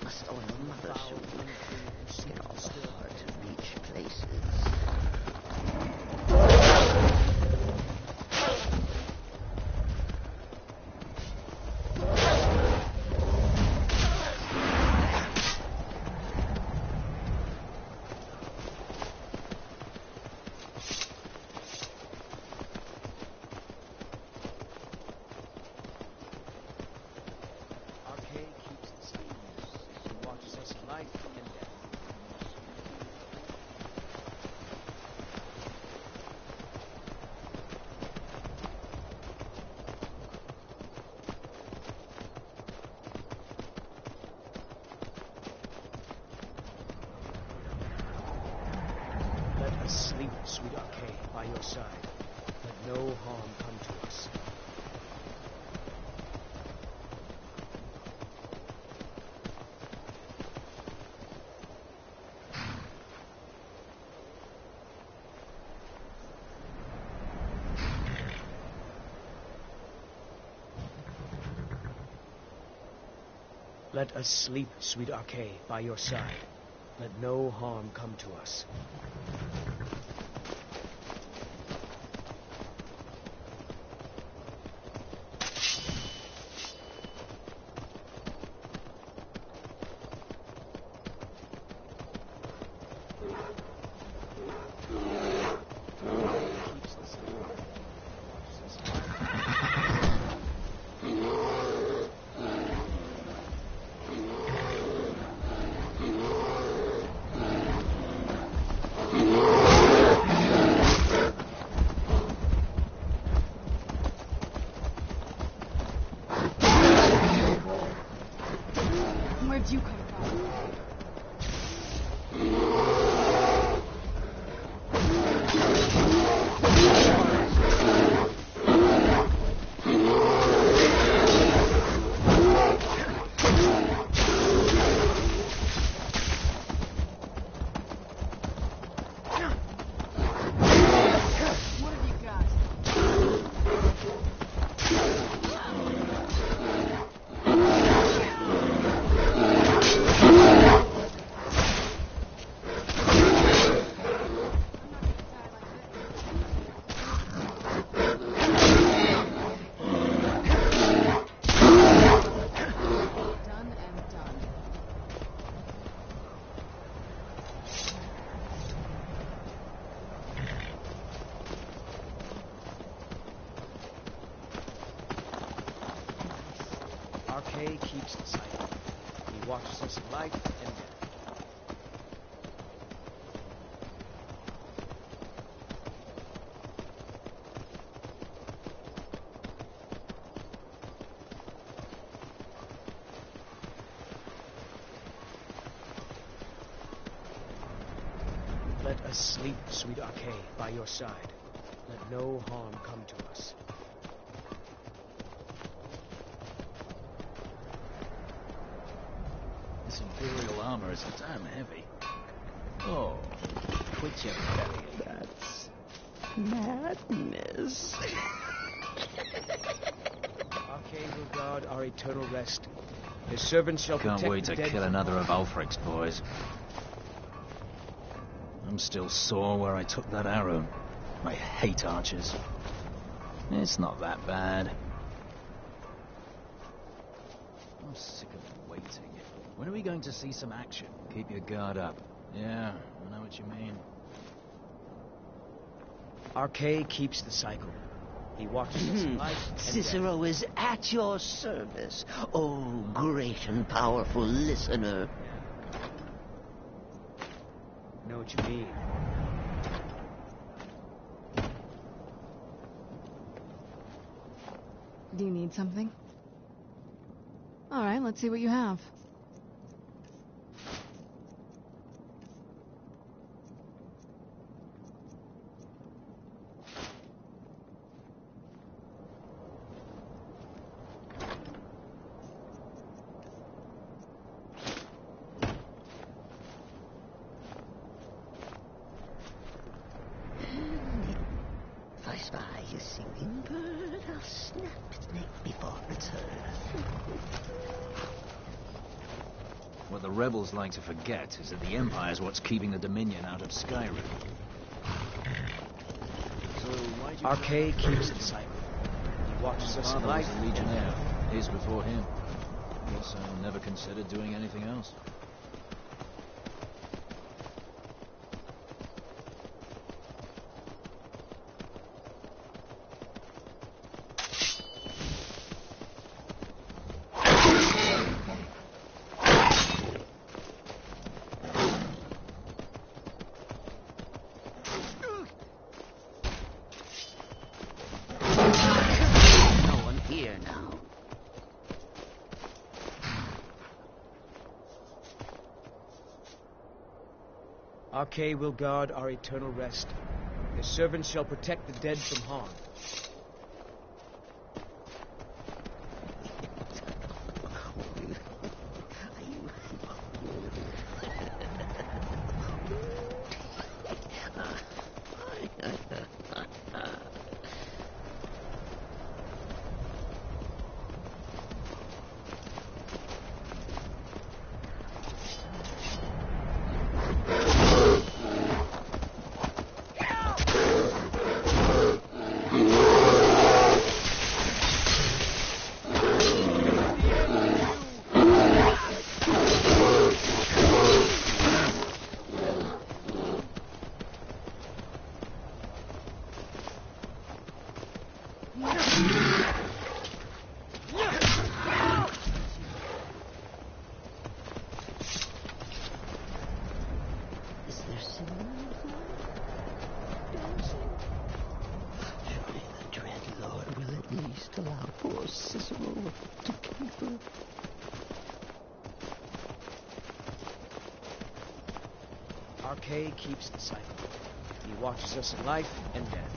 Must oil mother soon. Get all the hard-to-reach places. Arche keeps the schemes. He watches us in life and death. Let us sleep, sweet Arche, by your side. Let no harm come to us. Let us sleep, sweet Archay, by your side. Let no harm come to us. Where'd you come from? What have you got? Done and done. Archay keeps the cycle. He watches us in life and death. Let us sleep, sweet Archay, by your side. Let no harm come to us. This Imperial armor is damn heavy. Oh, quit your belly. That's madness. Archay will guard our eternal rest. His servants shall protect Can't wait the to dead kill from another harm. of Ulfric's boys. I'm still sore where I took that arrow. I hate archers. It's not that bad. I'm sick of waiting. When are we going to see some action? Keep your guard up. Yeah, I know what you mean. Archay keeps the cycle. He watches us in life and death. Cicero is at your service, oh great and powerful listener. Know what you mean. Do you need something? All right, let's see what you have. If I spy a singing bird, I'll snap its neck before return. What the rebels like to forget is that the Empire's what's keeping the Dominion out of Skyrim. So why do you... Archay keeps the cycle. He watches us in Father was life a and death. legionnaire. His before him. Guess I never considered doing anything else. No one here now. Archay will guard our eternal rest. His servants shall protect the dead from harm. Cicero to caper. RK keeps the cycle. He watches us in life and death.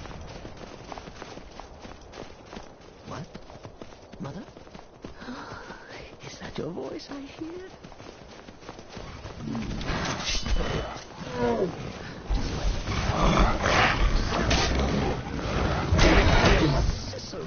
What? Mother? Is that your voice I hear? Cicero.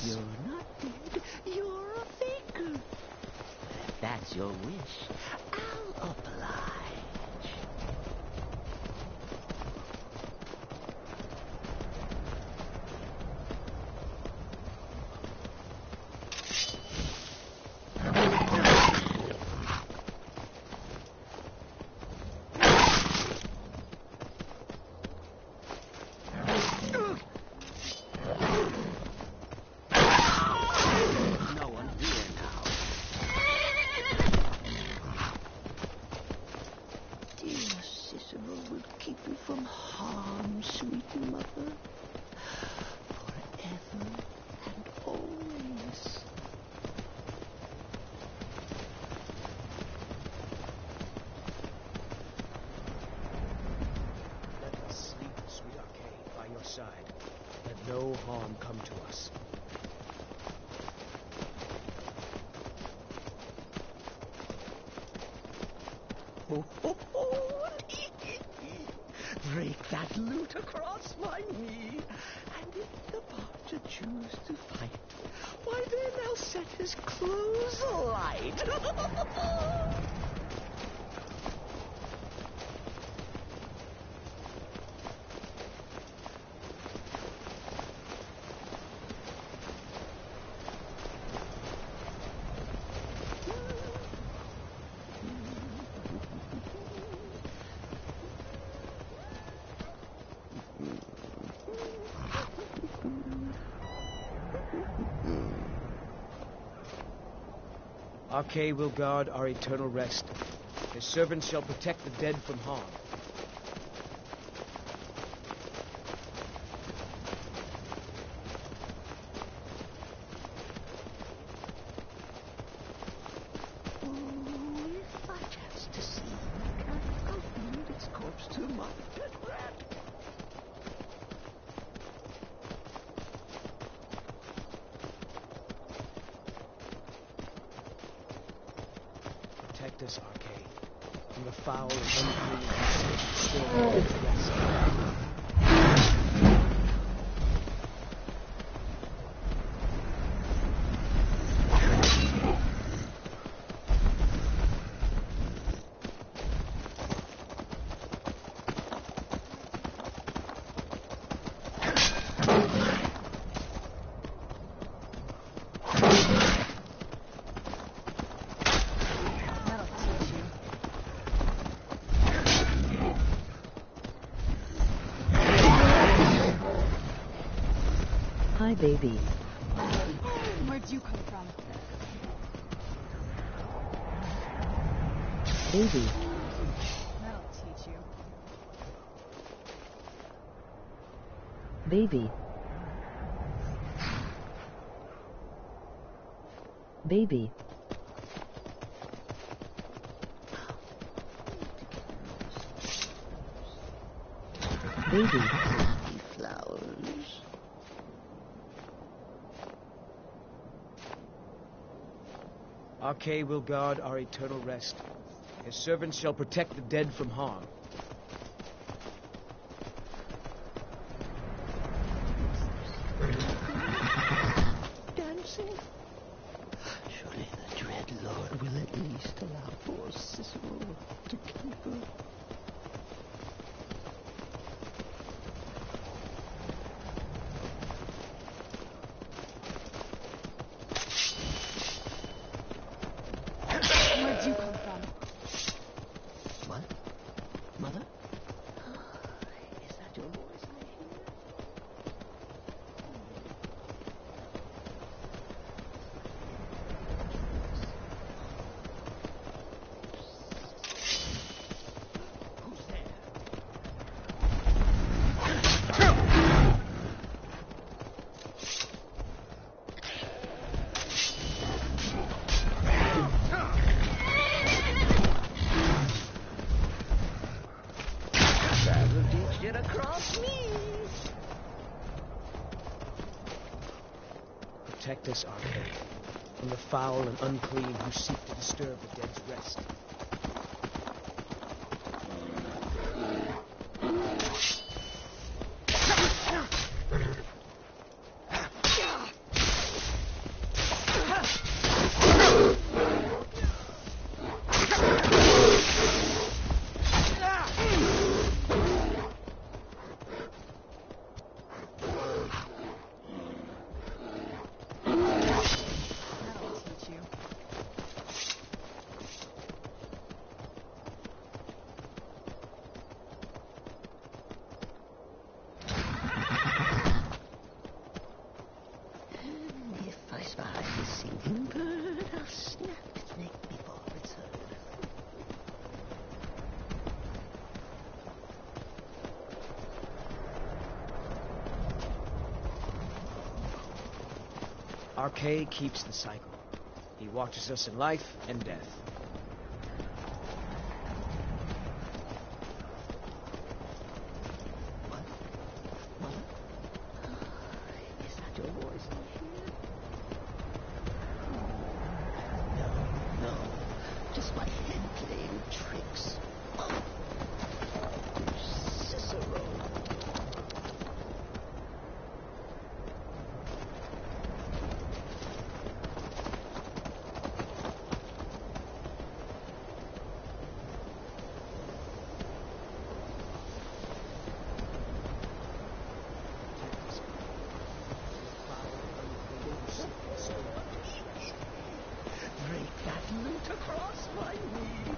You're not dead. You're a faker. If that's your wish, I'll oblige. Side. Let no harm come to us. Oh, oh, oh. Break that loot across my knee, and if the bastard choose to fight, why then I'll set his clothes alight. RK will guard our eternal rest. His servants shall protect the dead from harm. Oh, if I chance to see my cat, I'll feed its corpse to my pet rat. Protect us, RK, from the foul and unclean still rest. Hi, baby. Where'd you come from? Baby. That'll teach you. Baby. Baby. Baby. Flowers. Arche will guard our eternal rest. His servants shall protect the dead from harm. Dancing? Surely the dread Lord will at least allow poor Cicero to keep her. Where'd you come from? What? Mother? Is that your voice I hear? Who's there? That'll teach you to cross me. Protect us, Arche, from the foul and unclean who seek to disturb the dead's rest. That'll teach you. If I spy the singing bird, I'll snap its neck before it's heard. Arche keeps the cycle. He watches us in life and death. Mother? Is that your voice I hear? No. Just my head playing tricks. Cicero. Break that loot across my knee.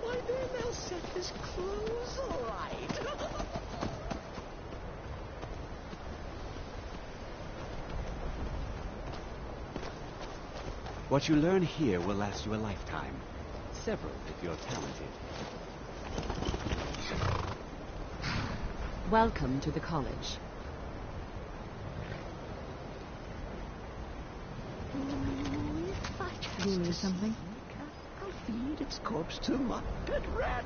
Why then they'll set his clothes right. What you learn here will last you a lifetime. Several if you're talented. Welcome to the college. If I Do you need something? I'll feed its corpse to my pet rat.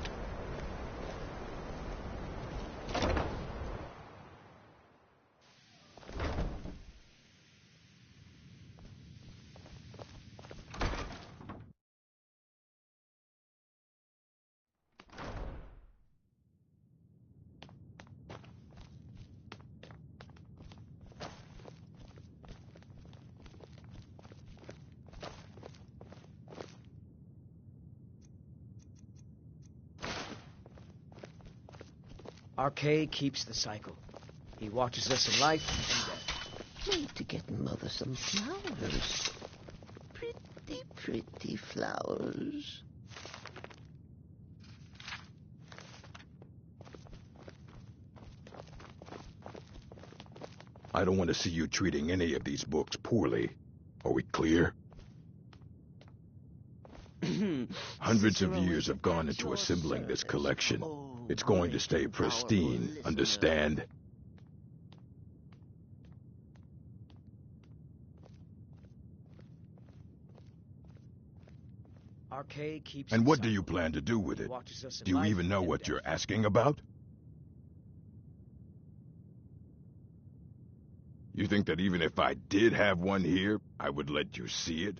Arche keeps the cycle. He watches us in life and death. Need to get Mother some flowers. Pretty, pretty flowers. I don't want to see you treating any of these books poorly. Are we clear? Hundreds of years have gone into assembling this collection. It's going to stay pristine, understand? Arcade keeps And what do you plan to do with it? Do you even know what you're asking about? You think that even if I did have one here, I would let you see it?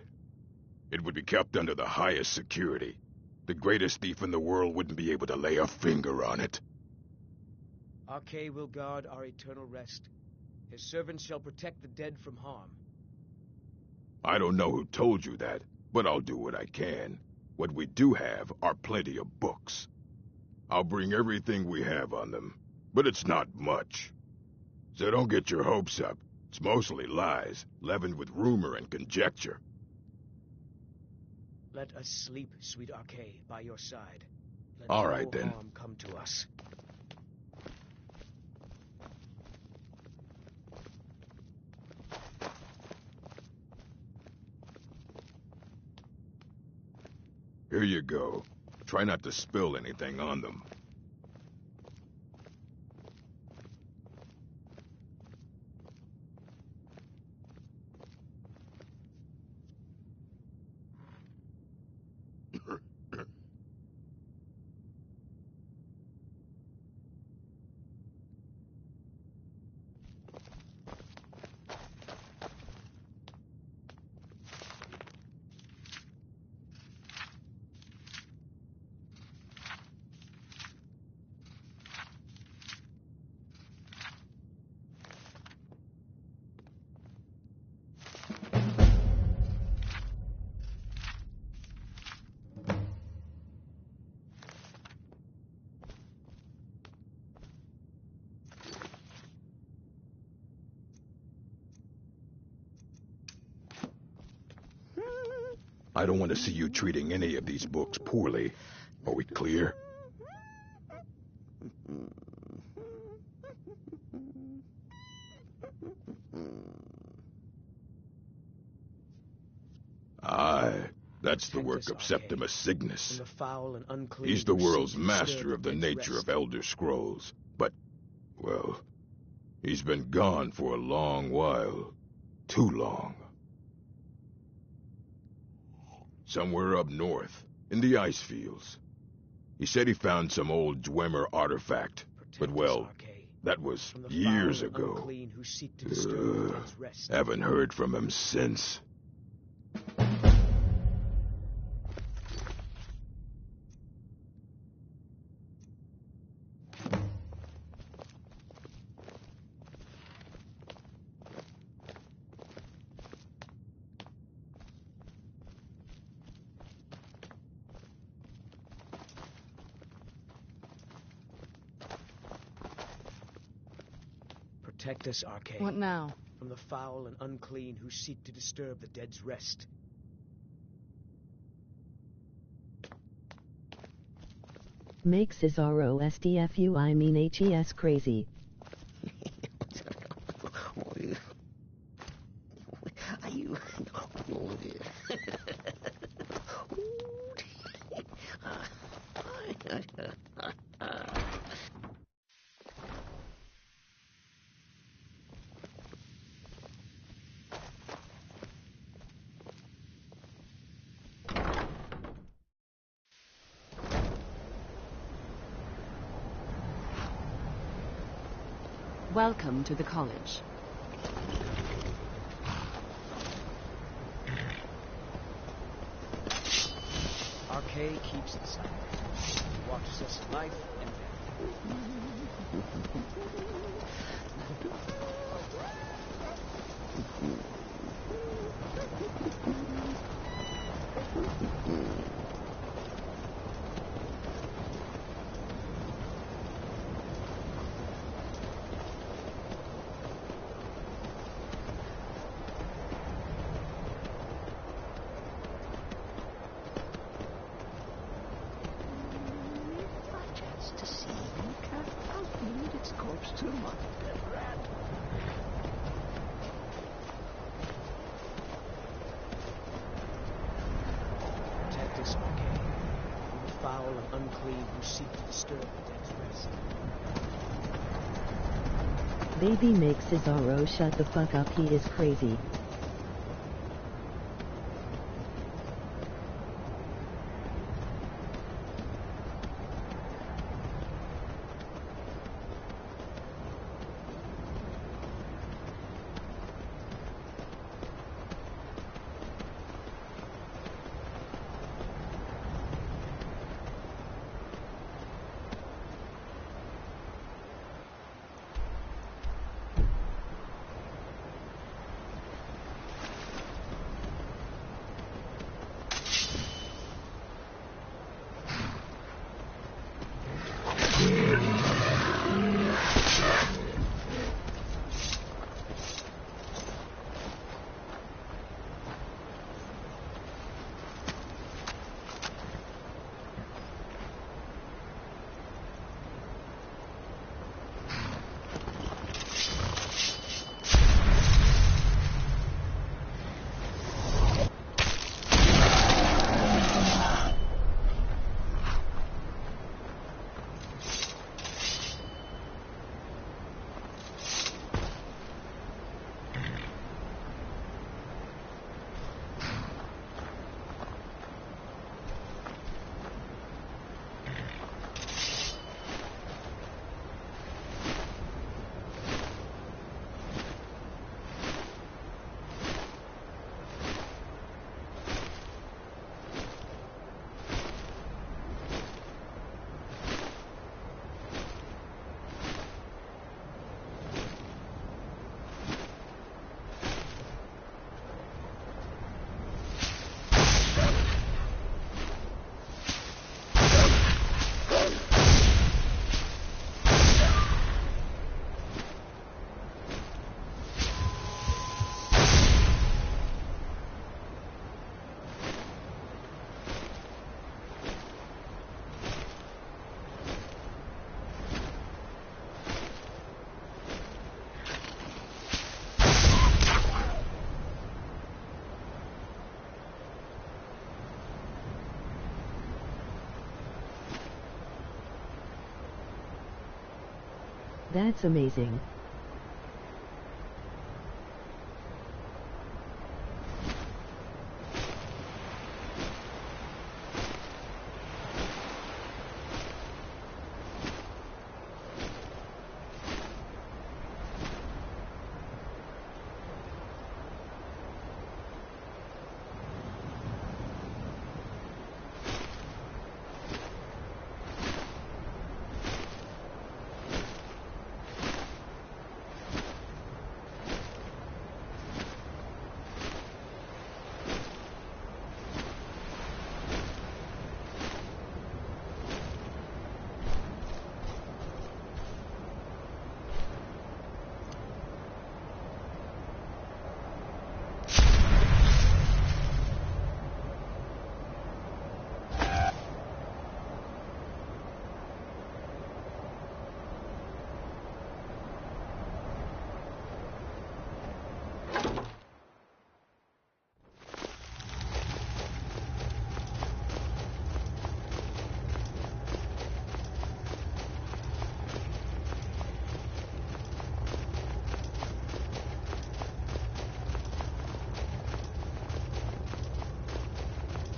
It would be kept under the highest security. The greatest thief in the world wouldn't be able to lay a finger on it. Arcade will guard our eternal rest. His servants shall protect the dead from harm. I don't know who told you that, but I'll do what I can. What we do have are plenty of books. I'll bring everything we have on them, but it's not much. So don't get your hopes up. It's mostly lies, leavened with rumor and conjecture. Let us sleep, sweet Arcade, by your side. Let All right, no then. harm come to us. Here you go. Try not to spill anything on them. I don't want to see you treating any of these books poorly. Are we clear? Aye, that's the work of Septimus Cygnus. He's the world's master of the nature of Elder Scrolls. But, well, he's been gone for a long while. Too long. Somewhere up north, in the ice fields. He said he found some old Dwemer artifact, but well, that was years ago. Haven't heard from him since. Protect us, Arcade. What now? From the foul and unclean who seek to disturb the dead's rest. Make Cesaro STFU I mean HES crazy. Are you... Welcome to the college. Arcade keeps it silent. He watches us in life and protect us, Arcade. all and unclean who seek to disturb the dead's rest. Baby makes Cesaro shut the fuck up, he is crazy. That's amazing.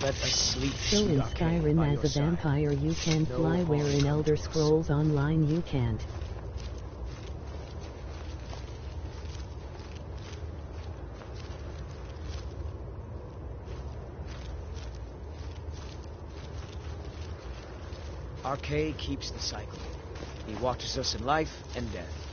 Let us sleep. So in Skyrim as a vampire you can fly, where in Elder Scrolls Online you can't. Arcade keeps the cycle. He watches us in life and death.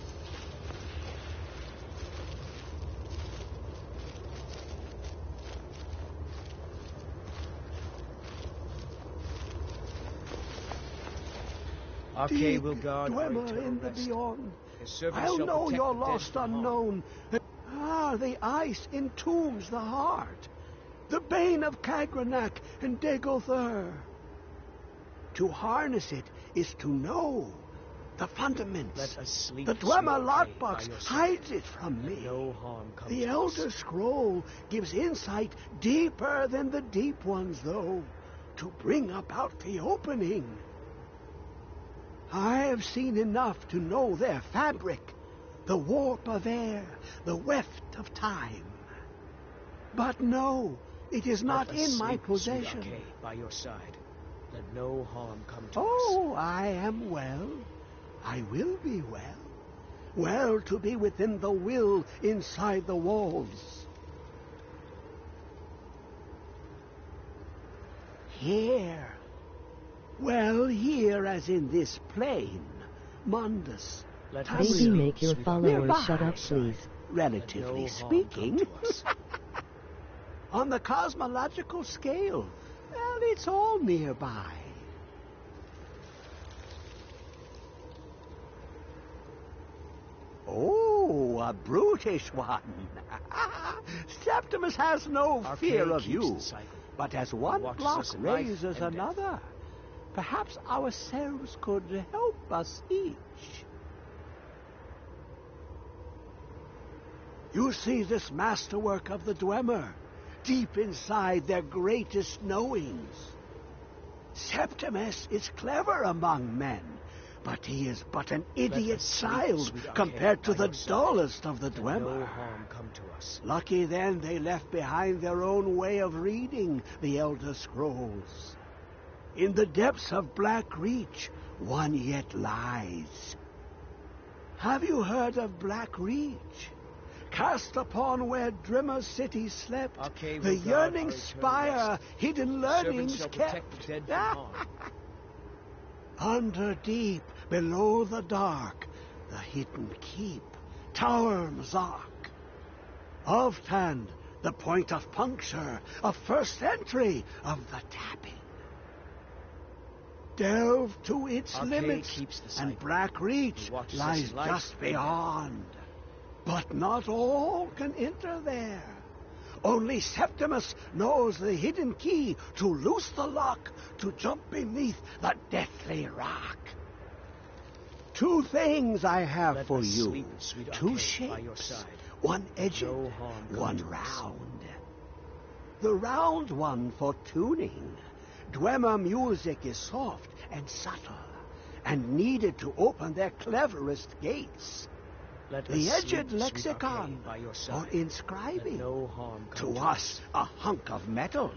Arcade will guard our dweller eternal in the rest. beyond. His servants I'll shall know protect your the dead lost from harm. unknown. The ice entombs the heart. The bane of Kagranak and Degother. To harness it is to know the fundaments. Let us sleep. The Dwemer sweet Arcade, by lockbox your side. hides it from me. No harm comes The to Elder us. Scroll gives insight deeper than the deep ones, though. to bring about the opening. I have seen enough to know their fabric, the warp of air, the weft of time. But no, it is not in my possession. Sweet Arcade, by your side. Let no harm come to us. Oh, I am well. I will be well. Well to be within the will inside the walls. Here. Well, here as in this plain. Mundus. Maybe make your followers nearby, shut up, please. Relatively no speaking. On the cosmological scale, well, it's all nearby. Oh, a brutish one. Septimus has no fear of you. But as one block raises another, perhaps ourselves could help us each. You see this masterwork of the Dwemer, deep inside their greatest knowings. Septimus is clever among men, but he is but an idiot child compared to the dullest of the Dwemer. No harm come to us. Lucky then they left behind their own way of reading the Elder Scrolls. In the depths of Black Reach, one yet lies. Have you heard of Black Reach? Cast upon where Drimmer City slept, the yearning spire, hidden learnings kept. Under deep, below the dark, the hidden keep, Tower Mazark. Oftan, the point of puncture, of first entry, of the tapping. Delve to its limits, and Black Reach lies just beyond. But not all can enter there. Only Septimus knows the hidden key to loose the lock, to jump beneath the deathly rock. Two things I have for you. Two shapes, one edged, one round. The round one for tuning. Dwemer music is soft and subtle, and needed to open their cleverest gates. The edged lexicon for inscribing. To us, a hunk of metal.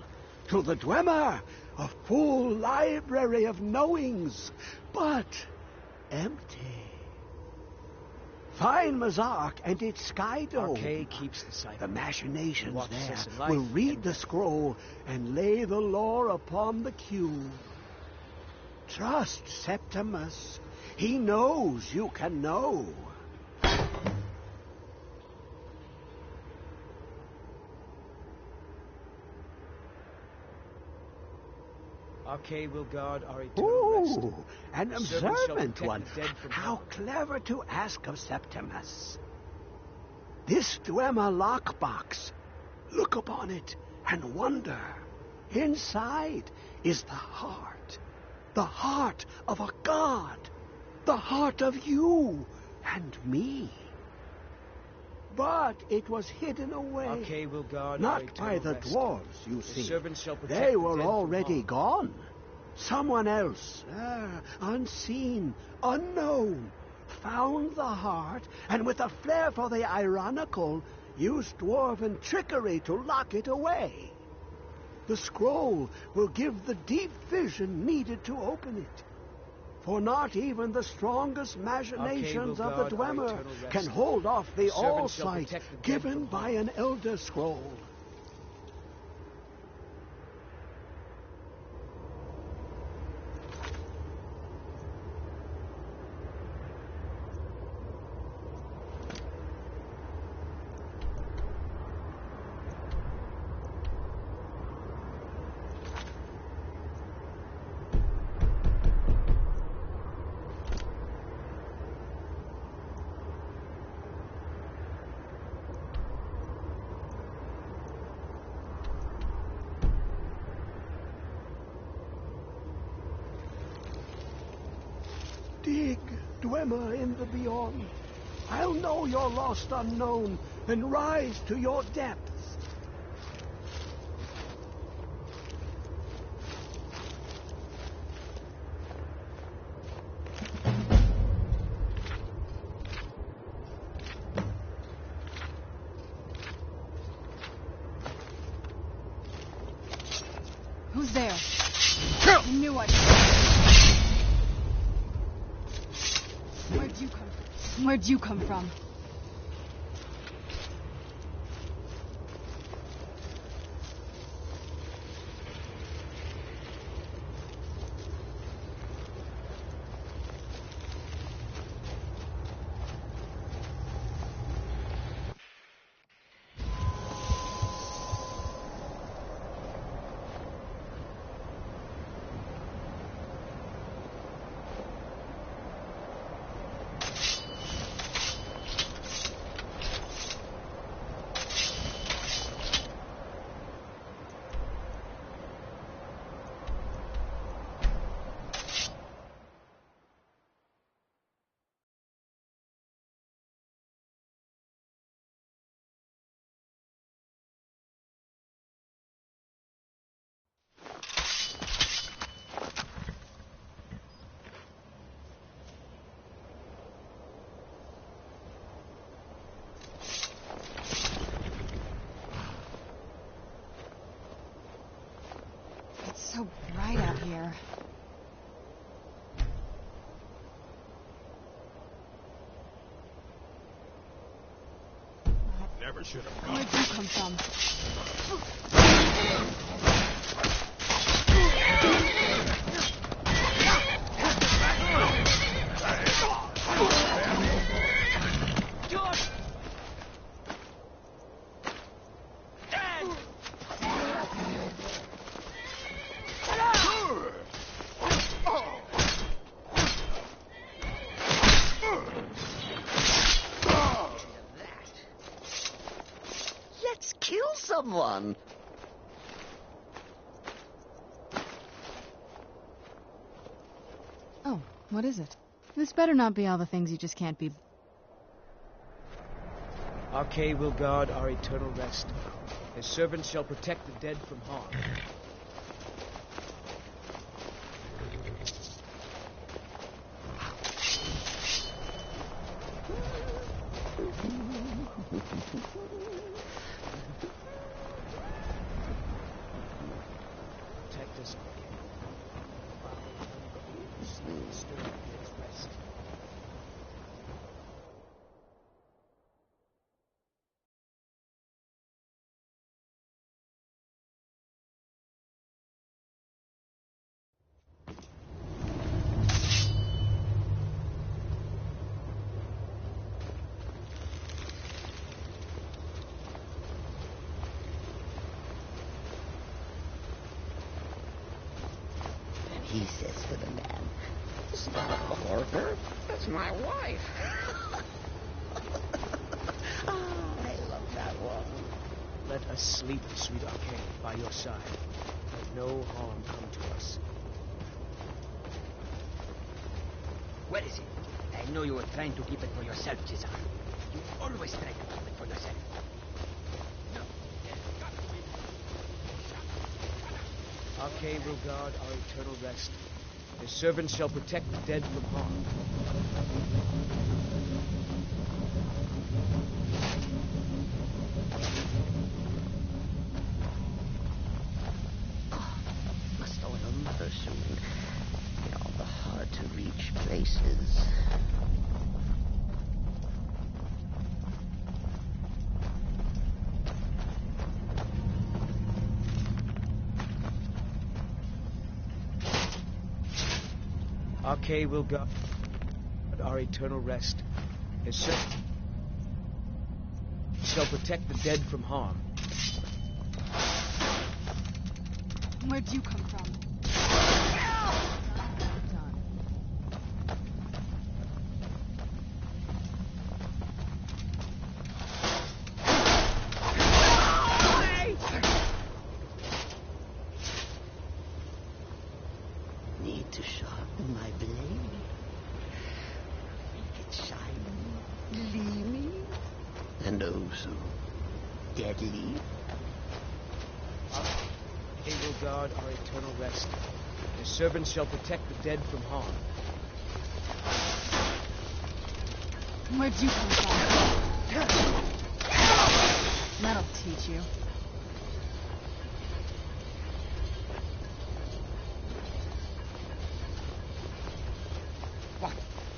To the Dwemer, a full library of knowings, but empty. Find Mazark and its sky dome. The machinations there will read the scroll and lay the lore upon the cube. Trust Septimus. He knows you can know. Arcade will guard our eternal rest. Ooh, an observant one. How clever to ask of Septimus. This Dwemer lockbox. Look upon it and wonder. Inside is the heart of a god, the heart of you and me. But it was hidden away, not by the dwarves, you see. They were already gone. Someone else, unseen, unknown, found the heart, and with a flair for the ironical, used dwarven trickery to lock it away. The scroll will give the deep vision needed to open it. For not even the strongest machinations of the Dwemer can hold off the all-sight given by an Elder Scroll. Dig, Dwemer, in the beyond. I'll know your lost unknown and rise to your depths. Move there. I knew I... Where'd you come from? Where'd you come from? It's so bright out here. Never should have come. Where'd you come from? Let's kill someone. Oh, what is it? This better not be all the things you just can't be... Arcade will guard our eternal rest. His servants shall protect the dead from harm. Protect us, He says to the man, "Stop before her. That's my wife." I love that one. let us sleep, sweet Arcade, by your side. Let no harm come to us. Where is it? I know you were trying to keep it for yourself, Cesar. You always try to keep it for yourself. No, there's got to be... Arcade will guard our eternal rest. His servants shall protect the dead from harm. Must own a mother soon. In all the hard-to-reach places. Arcade will guard our eternal rest. His servants shall protect the dead from harm. Where'd you come from? Need to sharpen my blade. Make it shiny, gleamy, and oh so deadly. He will guard our eternal rest. His servants shall protect the dead from harm. Where'd you come from? That'll teach you.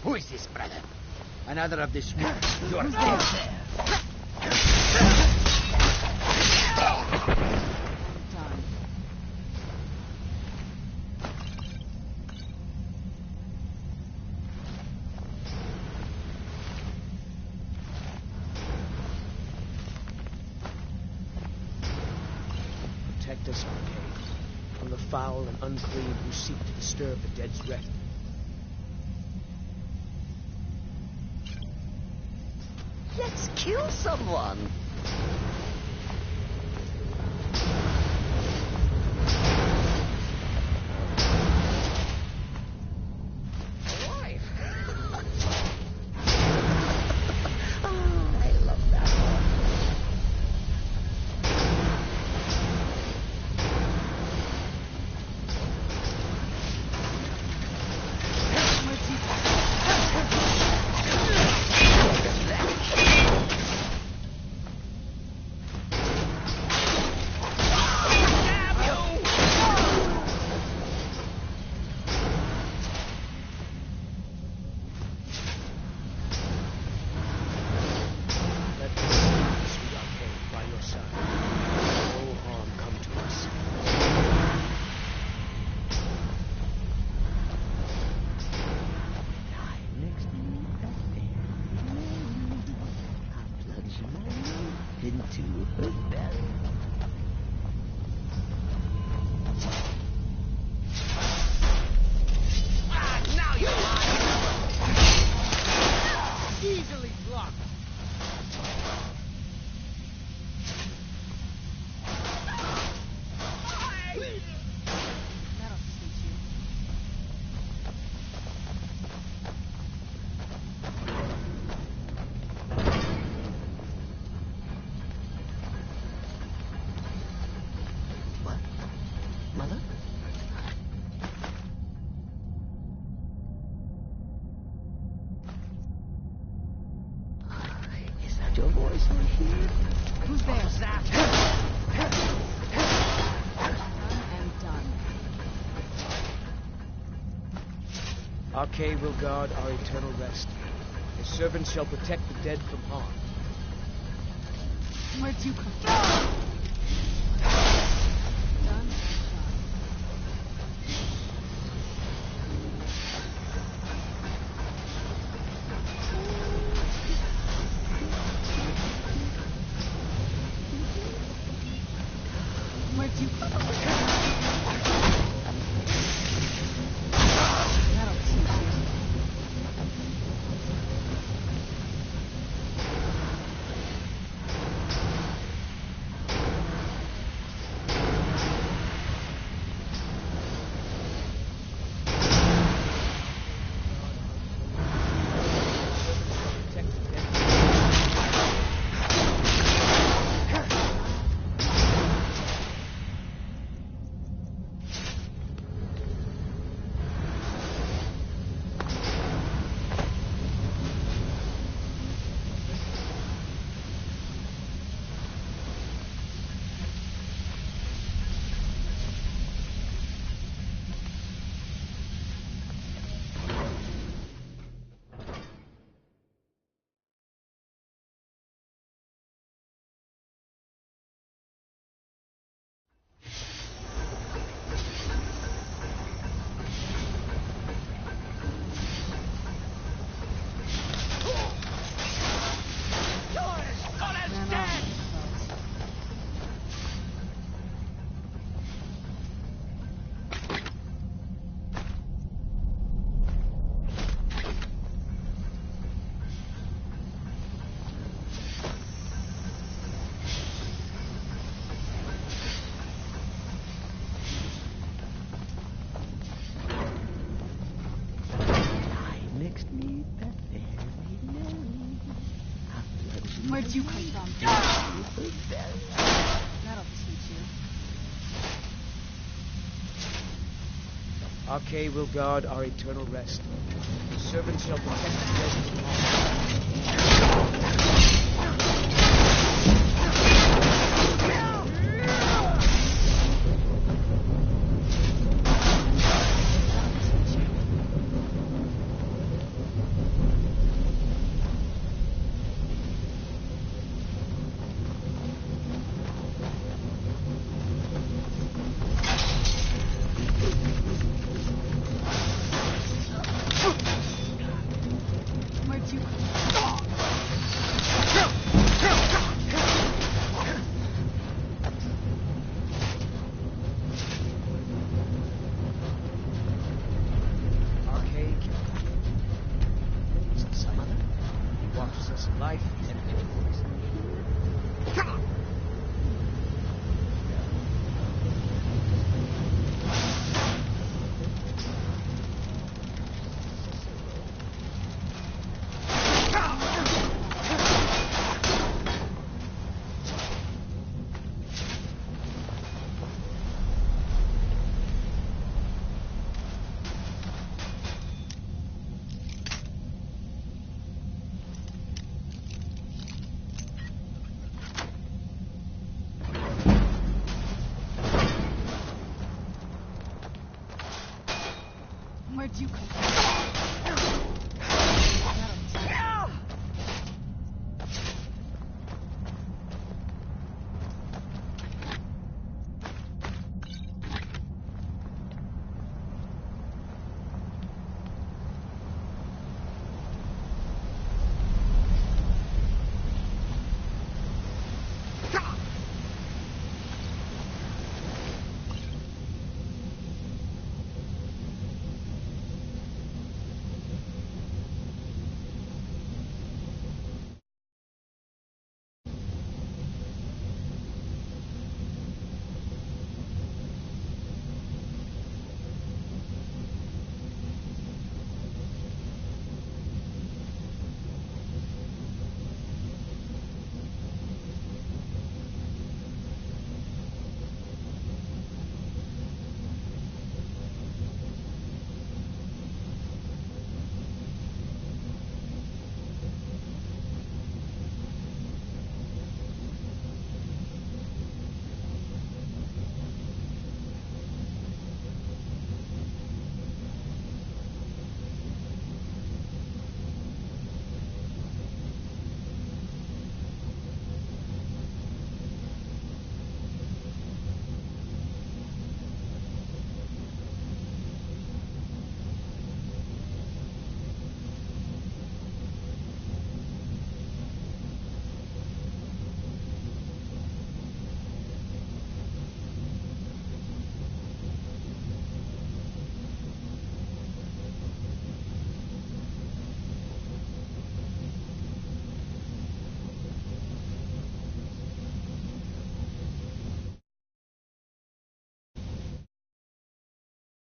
Who is this, brother? Another of the smooth. You're Who's there. Done. Protect us, Arcade, from the foul and unclean who seek to disturb the dead's rest. Let's kill someone. Alive. Oh, I love that one. Into her belly. Now you're mine. Easily blocked. That'll teach you. What? Mother? Is that your voice on here? Who's there? Zap. Done and done. Arcade will guard our eternal rest. His servants shall protect the dead from harm. Where'd you come from? Done. Where'd you come from? That'll teach you. Where'd you come from? That'll teach you. Arcade will guard our eternal rest. His servants shall protect the dead from harm. life and influence. Where'd you come from?